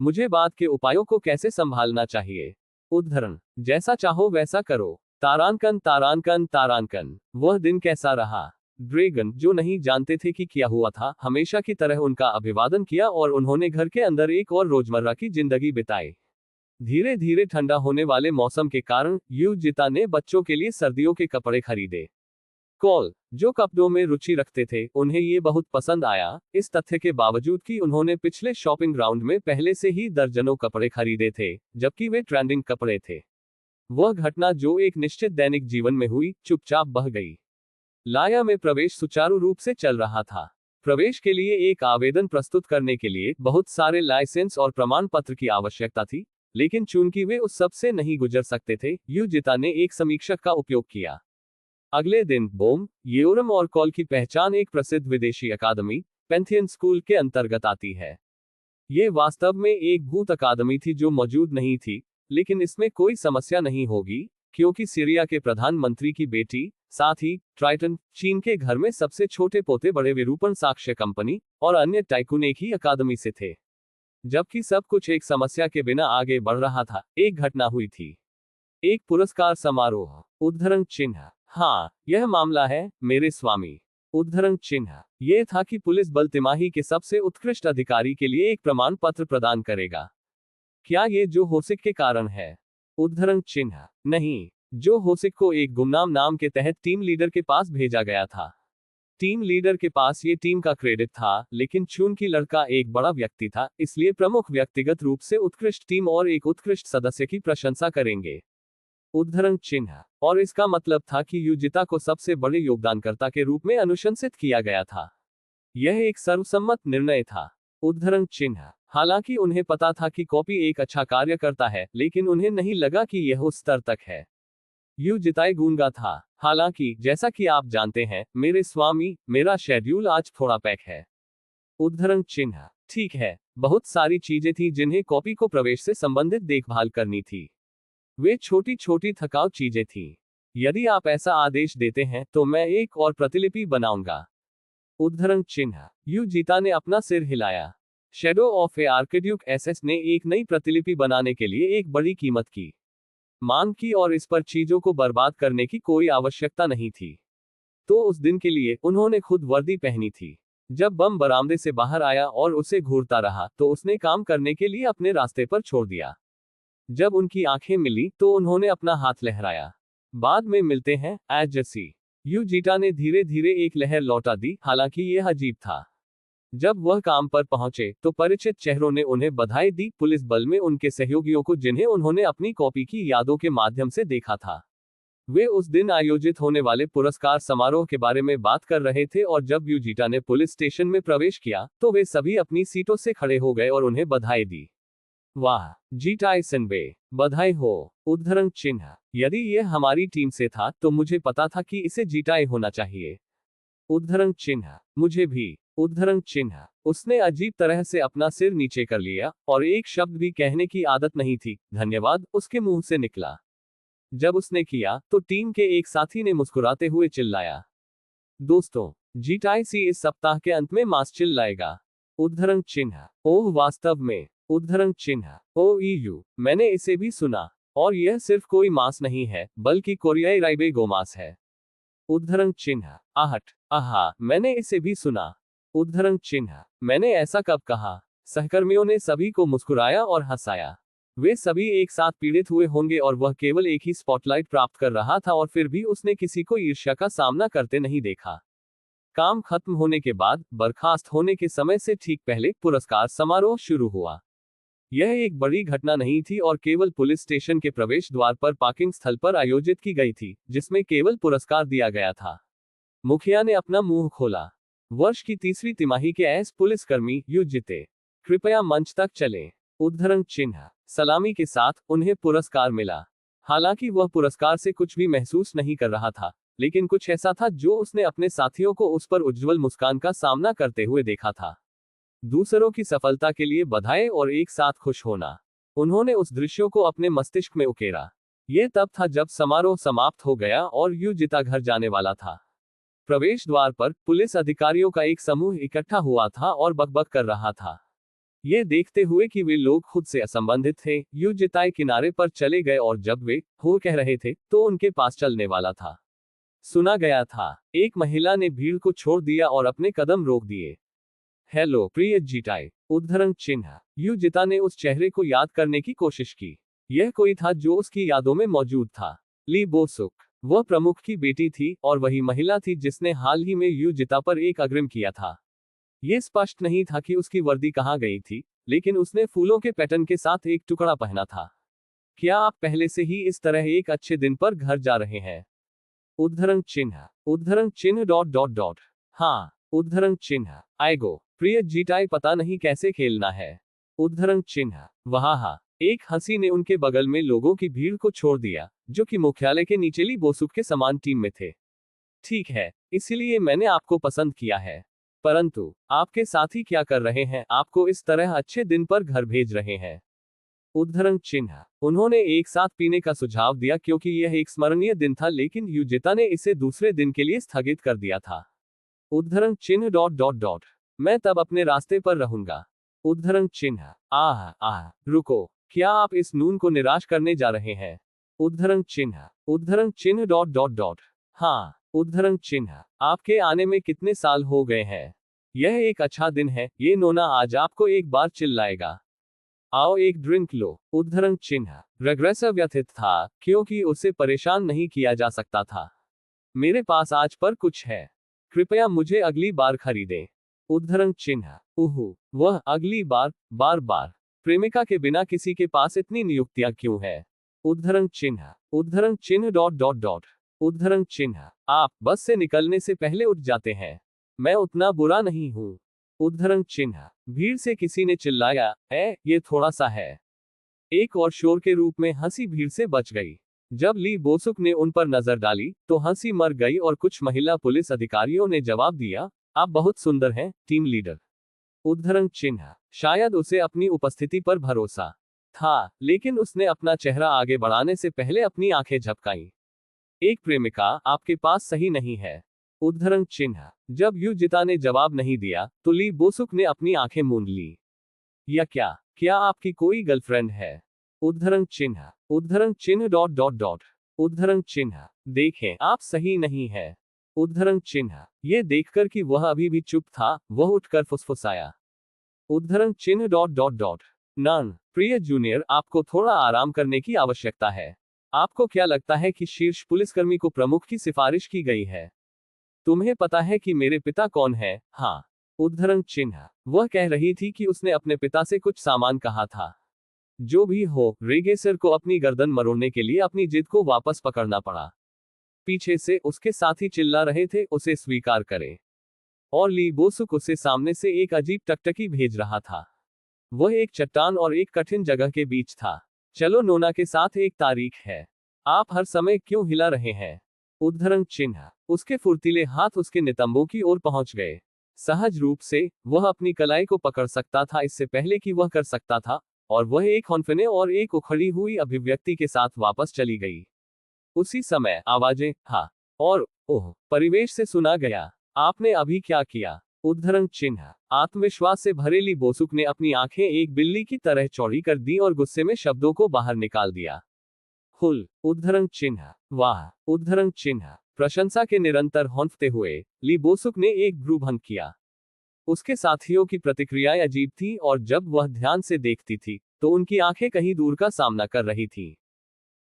मुझे बाद के उपायों को कैसे संभालना चाहिए। उद्धरण, जैसा चाहो वैसा करो। तारांकन तारांकन तारांकन। वह दिन कैसा रहा। ड्रैगन, जो नहीं जानते थे कि क्या हुआ था, हमेशा की तरह उनका अभिवादन किया और उन्होंने घर के अंदर एक और रोजमर्रा की जिंदगी बिताई। धीरे धीरे ठंडा होने वाले मौसम के कारण, युजिता ने बच्चों के लिए सर्दियों के कपड़े खरीदे। कॉल, जो कपड़ों में रुचि रखते थे, उन्हें ये बहुत पसंद आया, इस तथ्य के बावजूद कि उन्होंने पिछले शॉपिंग राउंड में पहले से ही दर्जनों कपड़े खरीदे थे, जबकि वे ट्रेंडिंग कपड़े थे। वह घटना जो एक निश्चित दैनिक जीवन में हुई, चुपचाप बह गई। लाया में प्रवेश सुचारू रूप से चल रहा था। प्रवेश के लिए एक आवेदन प्रस्तुत करने के लिए बहुत सारे लाइसेंस और प्रमाण पत्र की आवश्यकता थी, लेकिन चूंकि वे उस सब से नहीं गुजर सकते थे, युजिता ने एक समीक्षक का उपयोग किया। अगले दिन, बोम, येओरम और कॉल की पहचान एक प्रसिद्ध विदेशी अकादमी, पैंथियन स्कूल के अंतर्गत आती है। ये वास्तव में एक भूत अकादमी थी जो मौजूद नहीं थी, लेकिन इसमें कोई समस्या नहीं होगी, क्योंकि सीरिया के प्रधानमंत्री की बेटी, साथ ही ट्राइटन, चीन के घर में सबसे छोटे पोते बड़े विरूपण साक्ष्य कंपनी और अन्य टाइकून एक ही अकादमी से थे। जबकि सब कुछ एक समस्या के बिना आगे बढ़ रहा था, एक घटना हुई थी। एक पुरस्कार समारोह। उद्धरण चिन्ह। हाँ, यह मामला है, मेरे स्वामी। उद्धरण चिन्ह। यह था कि पुलिस बल तिमाही के सबसे उत्कृष्ट अधिकारी के लिए एक प्रमाण पत्र प्रदान करेगा। क्या ये जो होसिक के कारण है? उद्धरण चिन्ह। नहीं, जो होसिक को एक गुमनाम नाम के तहत टीम लीडर के पास भेजा गया था। टीम लीडर के पास ये टीम का क्रेडिट था, लेकिन चूंकि लड़का एक बड़ा व्यक्ति था, इसलिए प्रमुख व्यक्तिगत रूप से उत्कृष्ट टीम और एक उत्कृष्ट सदस्य की प्रशंसा करेंगे। उद्धरण चिन्ह। और इसका मतलब था कि युजिता को सबसे बड़े योगदानकर्ता के रूप में अनुशंसित किया गया था। यह एक सर्वसम्मत निर्णय था। उद्धरण चिन्ह। हालांकि उन्हें पता था कि कॉपी एक अच्छा कार्य करता है, लेकिन उन्हें नहीं लगा कि यह उस स्तर तक है। युजिताई गूंगा था। हालांकि, जैसा कि आप जानते हैं, मेरे स्वामी, मेरा शेड्यूल आज थोड़ा पैक है। उद्धरण चिन्ह। ठीक है, बहुत सारी चीजें थी जिन्हें कॉपी को प्रवेश से संबंधित देखभाल करनी थी। वे छोटी छोटी थकाऊ चीजें थीं। यदि आप ऐसा आदेश देते हैं, तो मैं एक और प्रतिलिपि बनाऊंगा। उद्धरण चिन्ह। युजिता ने अपना सिर हिलाया। Shadow of A archduke SS ने एक नई प्रतिलिपि बनाने के लिए एक बड़ी कीमत की मांग की और इस पर चीजों को बर्बाद करने की कोई आवश्यकता नहीं थी। तो उस दिन के लिए, उन्होंने खुद वर्दी पहनी थी। जब बम बरामदे से बाहर आया और उसे घूरता रहा, तो उसने काम करने के लिए अपने रास्ते पर छोड़ दिया। जब उनकी आंखें मिली तो उन्होंने अपना हाथ लहराया। बाद में मिलते हैं, एज जसी। युजिटा ने धीरे धीरे एक लहर लौटा दी, हालांकि यह अजीब था। जब वह काम पर पहुंचे तो परिचित चेहरों ने उन्हें बधाई दी, पुलिस बल में उनके सहयोगियों को जिन्हें उन्होंने अपनी कॉपी की यादों के माध्यम से देखा था। वे उस दिन आयोजित होने वाले पुरस्कार समारोह के बारे में बात कर रहे थे और जब युजिटा ने पुलिस स्टेशन में प्रवेश किया तो वे सभी अपनी सीटों से खड़े हो गए और उन्हें बधाई दी। वाह, जीटाई सिनबे, बधाई हो। उद्धरण चिन्ह, यदि यह हमारी टीम से था तो मुझे पता था कि इसे जीटाई होना चाहिए। उद्धरण चिन्ह, मुझे भी। उद्धरण चिन्ह, उसने अजीब तरह से अपना सिर नीचे कर लिया और एक शब्द भी कहने की आदत नहीं थी, धन्यवाद, उसके मुंह से निकला। जब उसने किया तो टीम के एक साथी ने मुस्कुराते हुए चिल्लाया, दोस्तों, जीटाईसी इस सप्ताह के अंत में मास चिल्लाएगा। उद्धरण चिन्ह, ओह वास्तव में। उद्धरण चिन्ह, ओ ईयू, मैंने इसे भी सुना। और यह सिर्फ कोई मास नहीं है, बल्कि कोरियाई राइबे गोमास है। उद्धरण चिन्ह, आहट, आहा, मैंने इसे भी सुना। उद्धरण चिन्ह, मैंने ऐसा कब कहा? सहकर्मियों ने सभी को मुस्कुराया और हंसाया। वे सभी एक साथ पीड़ित हुए होंगे और वह केवल एक ही स्पॉटलाइट प्राप्त कर रहा था और फिर भी उसने किसी को ईर्ष्या का सामना करते नहीं देखा। काम खत्म होने के बाद बर्खास्त होने के समय से ठीक पहले पुरस्कार समारोह शुरू हुआ। यह एक बड़ी घटना नहीं थी और केवल पुलिस स्टेशन के प्रवेश द्वार पर पार्किंग स्थल पर आयोजित की गई थी, जिसमें केवल पुरस्कार दिया गया था। मुखिया ने अपना मुंह खोला। वर्ष की तीसरी तिमाही के एस पुलिसकर्मी युजिते, कृपया मंच तक चलें। उद्धरण चिन्ह, सलामी के साथ उन्हें पुरस्कार मिला। हालांकि वह पुरस्कार से कुछ भी महसूस नहीं कर रहा था, लेकिन कुछ ऐसा था जो उसने अपने साथियों को उस पर उज्ज्वल मुस्कान का सामना करते हुए देखा था। दूसरों की सफलता के लिए बधाई और एक साथ खुश होना। उन्होंने उस दृश्यों को अपने मस्तिष्क में उकेरा। यह तब था जब समारोह समाप्त हो गया और युजिता घर जाने वाला था। प्रवेश द्वार पर पुलिस अधिकारियों का एक समूह इकट्ठा हुआ था और बकबक कर रहा था। ये देखते हुए कि वे लोग खुद से असंबंधित थे, युजिताई किनारे पर चले गए और जब वे हो कह रहे थे तो उनके पास चलने वाला था। सुना गया था, एक महिला ने भीड़ को छोड़ दिया और अपने कदम रोक दिए। हेलो प्रिय जीटाई। उद्धरण चिन्ह, युजिता ने उस चेहरे को याद करने की कोशिश की। यह कोई था जो उसकी यादों में मौजूद था। ली बोसुक, वह प्रमुख की बेटी थी और वही महिला थी जिसने हाल ही में युजिता पर एक अग्रिम किया था। यह स्पष्ट नहीं था कि उसकी वर्दी कहाँ गई थी, लेकिन उसने फूलों के पैटर्न के साथ एक टुकड़ा पहना था। क्या आप पहले से ही इस तरह एक अच्छे दिन पर घर जा रहे हैं? उद्धरण चिन्ह डॉट डॉट डॉट। हाँ। उद्धरण चिन्ह, आएगो प्रिय जीटाई, पता नहीं कैसे खेलना है। उद्धरण चिन्ह, वहां। एक हंसी ने उनके बगल में लोगों की भीड़ को छोड़ दिया, जो कि मुख्यालय के नीचेली बोसुक के समान टीम में थे। ठीक है, इसलिए मैंने आपको पसंद किया है। परंतु आपके साथी क्या कर रहे हैं, आपको इस तरह अच्छे दिन पर घर भेज रहे हैं? उद्धरण चिन्ह, उन्होंने एक साथ पीने का सुझाव दिया क्योंकि यह एक स्मरणीय दिन था, लेकिन युजिता ने इसे दूसरे दिन के लिए स्थगित कर दिया था। उद्धरण चिन्ह डॉट डॉट डॉट। मैं तब अपने रास्ते पर रहूंगा। उद्धरण चिन्ह, रुको, क्या आप इस नून को निराश करने जा रहे हैं? उद्धरण चिन्ह डॉट डॉट डॉट। हाँ। उद्धरण चिन्ह, आपके आने में कितने साल हो गए हैं? यह एक अच्छा दिन है, ये नोना आज आपको एक बार चिल्लाएगा। आओ एक ड्रिंक लो। उद्धरण चिन्ह, रेग्रेसर व्यथित था क्योंकि उसे परेशान नहीं किया जा सकता था। मेरे पास आज पर कुछ है, कृपया मुझे अगली बार खरीदें। उद्धरण चिन्ह, वह अगली बार, बार प्रेमिका के बिना किसी के पास इतनी नियुक्तियां क्यों है? उद्धरण चिन्ह डॉट डॉट डॉट। उद्धरण चिन्ह, आप बस से निकलने से पहले उठ जाते हैं। मैं उतना बुरा नहीं हूं। उद्धरण चिन्ह, भीड़ से किसी ने चिल्लाया, ये थोड़ा सा है। एक और शोर के रूप में हंसी भीड़ से बच गई। जब ली बोसुक ने उन पर नजर डाली तो हंसी मर गई और कुछ महिला पुलिस अधिकारियों ने जवाब दिया, आप बहुत सुंदर हैं, टीम लीडर। उद्धरण चिन्ह, शायद उसे अपनी उपस्थिति पर भरोसा था, लेकिन उसने अपना चेहरा आगे बढ़ाने से पहले अपनी आंखें झपकाईं। एक प्रेमिका आपके पास सही नहीं है। उद्धरण चिन्ह, जब युजिता ने जवाब नहीं दिया तो ली बोसुक ने अपनी आंखें मूंद ली। या क्या आपकी कोई गर्लफ्रेंड है? उद्धरण चिन्ह डॉट डॉट डॉट। उद्धरण चिन्ह, देखें, आप सही नहीं है। उद्धरण चिन्ह, ये देखकर कि वह अभी भी चुप था, वह उठकर फुसफुसाया। उद्धरण चिन्ह डॉट डॉट डॉट। नन, प्रिय जूनियर, आपको थोड़ा आराम करने की आवश्यकता है। आपको क्या लगता है कि शीर्ष पुलिसकर्मी को प्रमुख की सिफारिश की गई है? तुम्हें पता है कि मेरे पिता कौन है? हाँ। उद्धरण चिन्ह। वह कह रही थी कि उसने अपने पिता से कुछ सामान कहा था। जो भी हो, रेगेसर को अपनी गर्दन मरोड़ने के लिए अपनी जिद को वापस पकड़ना पड़ा। पीछे से उसके साथी चिल्ला रहे थे, उसे स्वीकार करें। और ली बोसुक उसे सामने से एक अजीब टकटकी भेज रहा था। वह एक चट्टान और एक कठिन जगह के बीच था। चलो, नोना के साथ एक तारीख है। आप हर समय क्यों हिला रहे हैं? उद्धरण चिन्ह। उसके फुर्तीले हाथ उसके नितंबों की ओर पहुंच गए। सहज रूप से वह अपनी कलाई को पकड़ सकता था इससे पहले कि वह कर सकता था, और वह एक हौंफने और एक उखड़ी हुई अभिव्यक्ति के साथ वापस चली गई। उसी समय आवाजें हा और ओह परिवेश से सुना गया। आपने अभी क्या किया? उद्धरण चिन्ह। आत्मविश्वास से भरे ली बोसुक ने अपनी आंखें एक बिल्ली की तरह चौड़ी कर दी और गुस्से में शब्दों को बाहर निकाल दिया। हुल। उद्धरण चिन्ह। वाह। उद्धरण चिन्ह। प्रशंसा के निरंतर हौंफते हुए ली बोसुक ने एक भ्रूभंग किया। उसके साथियों की प्रतिक्रियाएं अजीब थी और जब वह ध्यान से देखती थी तो उनकी आंखें कहीं दूर का सामना कर रही थी।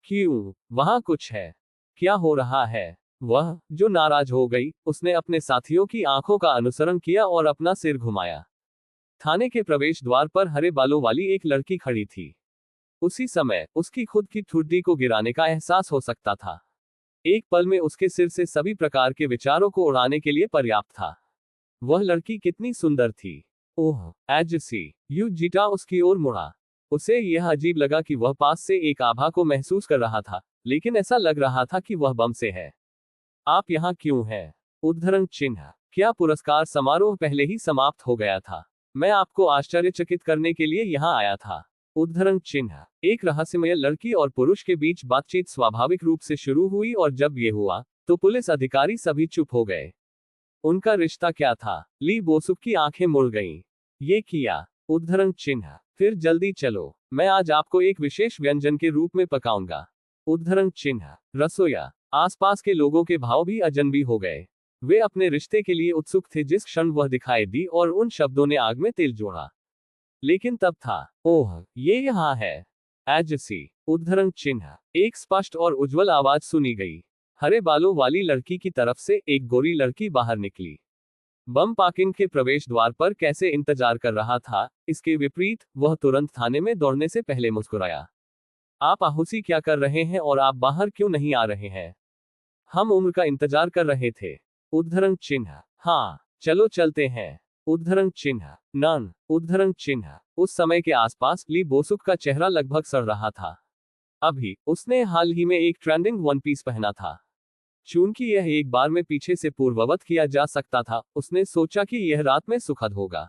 क्यों? वहां कुछ है। क्या हो रहा है? वह, जो नाराज हो गई, उसने अपने साथियों की आंखों का अनुसरण किया और अपना सिर घुमाया। थाने के प्रवेश द्वार पर हरे बालों वाली एक लड़की खड़ी थी। उसी समय उसकी खुद की ठुड्डी को गिराने का एहसास हो सकता था। एक पल में उसके सिर से सभी प्रकार के विचारों को उड़ाने के लिए पर्याप्त था। वह लड़की कितनी सुंदर थी। ओह, एजसी। यू जीटा उसकी ओर मुड़ा। उसे यह अजीब लगा कि वह पास से एक आभा को महसूस कर रहा था, लेकिन ऐसा लग रहा था कि वह बम से है। आप यहाँ क्यों हैं? उद्धरण चिन्ह। क्या पुरस्कार समारोह पहले ही समाप्त हो गया था? मैं आपको आश्चर्यचकित करने के लिए यहाँ आया था। उद्धरण चिन्ह। एक रहस्यमय लड़की और पुरुष के बीच बातचीत स्वाभाविक रूप से शुरू हुई और जब ये हुआ तो पुलिस अधिकारी सभी चुप हो गए। उनका रिश्ता क्या था? ली बोसुक की आंखें मुड़ गईं। ये किया। उद्धरण चिन्ह। फिर जल्दी चलो, मैं आज आपको एक विशेष व्यंजन के रूप में पकाऊंगा। उद्धरण चिन्ह। रसोया। आसपास के लोगों के भाव भी अजनबी हो गए। वे अपने रिश्ते के लिए उत्सुक थे जिस क्षण वह दिखाई दी और उन शब्दों ने आग में तेल जोड़ा। लेकिन तब था, ओह, ये यहाँ है। एजसी। उद्धरण चिन्ह। एक स्पष्ट और उज्जवल आवाज सुनी गई। हरे बालों वाली लड़की की तरफ से एक गोरी लड़की बाहर निकली। बम पार्किंग के प्रवेश द्वार पर कैसे इंतजार कर रहा था, इसके विपरीत वह तुरंत थाने में दौड़ने से पहले मुस्कुराया। आप आहुसी क्या कर रहे हैं और आप बाहर क्यों नहीं आ रहे हैं? हम उम्र का इंतजार कर रहे थे। उद्धरण चिन्ह। हाँ, चलो चलते हैं। उद्धरण चिन्ह। नन। उद्धरण चिन्ह। उस समय के आसपास ली बोसुक का चेहरा लगभग सड़ रहा था। अभी उसने हाल ही में एक ट्रेंडिंग वन पीस पहना था। चूंकि यह एक बार में पीछे से पूर्ववत किया जा सकता था, उसने सोचा कि यह रात में सुखद होगा।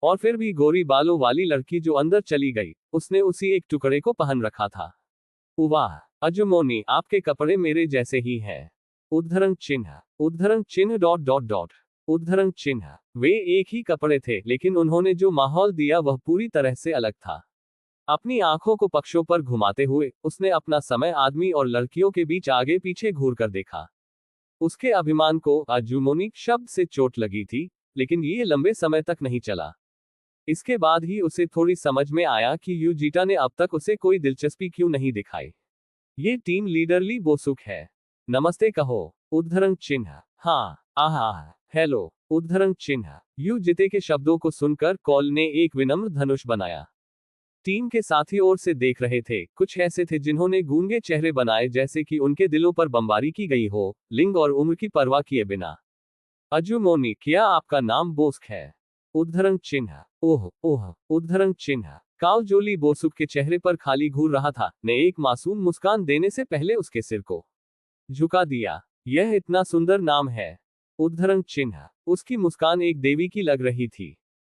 और फिर भी गोरी बालों वाली लड़की जो अंदर चली गई, उसने उसी एक टुकड़े को पहन रखा था। वाह, अजुमोनी, आपके कपड़े मेरे जैसे ही हैं। उद्धरण चिन्ह। उद्धरण चिन्ह डॉट डॉट डॉट। उद्धरण चिन्ह। वे एक ही कपड़े थे, लेकिन उन्होंने जो माहौल दिया वह पूरी तरह से अलग था। अपनी आंखों को पक्षों पर घुमाते हुए उसने अपना समय आदमी और लड़कियों के बीच आगे पीछे घूर कर देखा। उसके अभिमान को अजुमोनी शब्द से चोट लगी थी, लेकिन ये लंबे समय तक नहीं चला। इसके बाद ही उसे थोड़ी समझ में आया कि यूजीटा ने अब तक उसे कोई दिलचस्पी क्यों नहीं दिखाई। ये टीम लीडर ली बोसुक है। नमस्ते कहो। उद्धरण चिन्ह। हाँ, आहा, हेलो। उद्धरण चिन्ह। यूजिते के शब्दों को सुनकर कॉल ने एक विनम्र धनुष बनाया। टीम के साथी ओर से देख रहे थे, कुछ ऐसे थे जिन्होंने गूंगे चेहरे बनाए जैसे कि उनके दिलों पर बमबारी की गई हो, लिंग और उम्र की परवाह किए बिना। अजुमोनी, क्या आपका नाम बोस्क है? उद्धरण चिन्ह। ओह ओह। उद्धरण चिन्ह। काल जोली बोसुक के चेहरे पर खाली घूर रहा था, ने एक मासूम मुस्कान देने से पहले उसके सिर को झुका दिया। यह इतना सुंदर नाम है। उद्धरण चिन्ह। उसकी मुस्कान एक देवी की लग रही थी।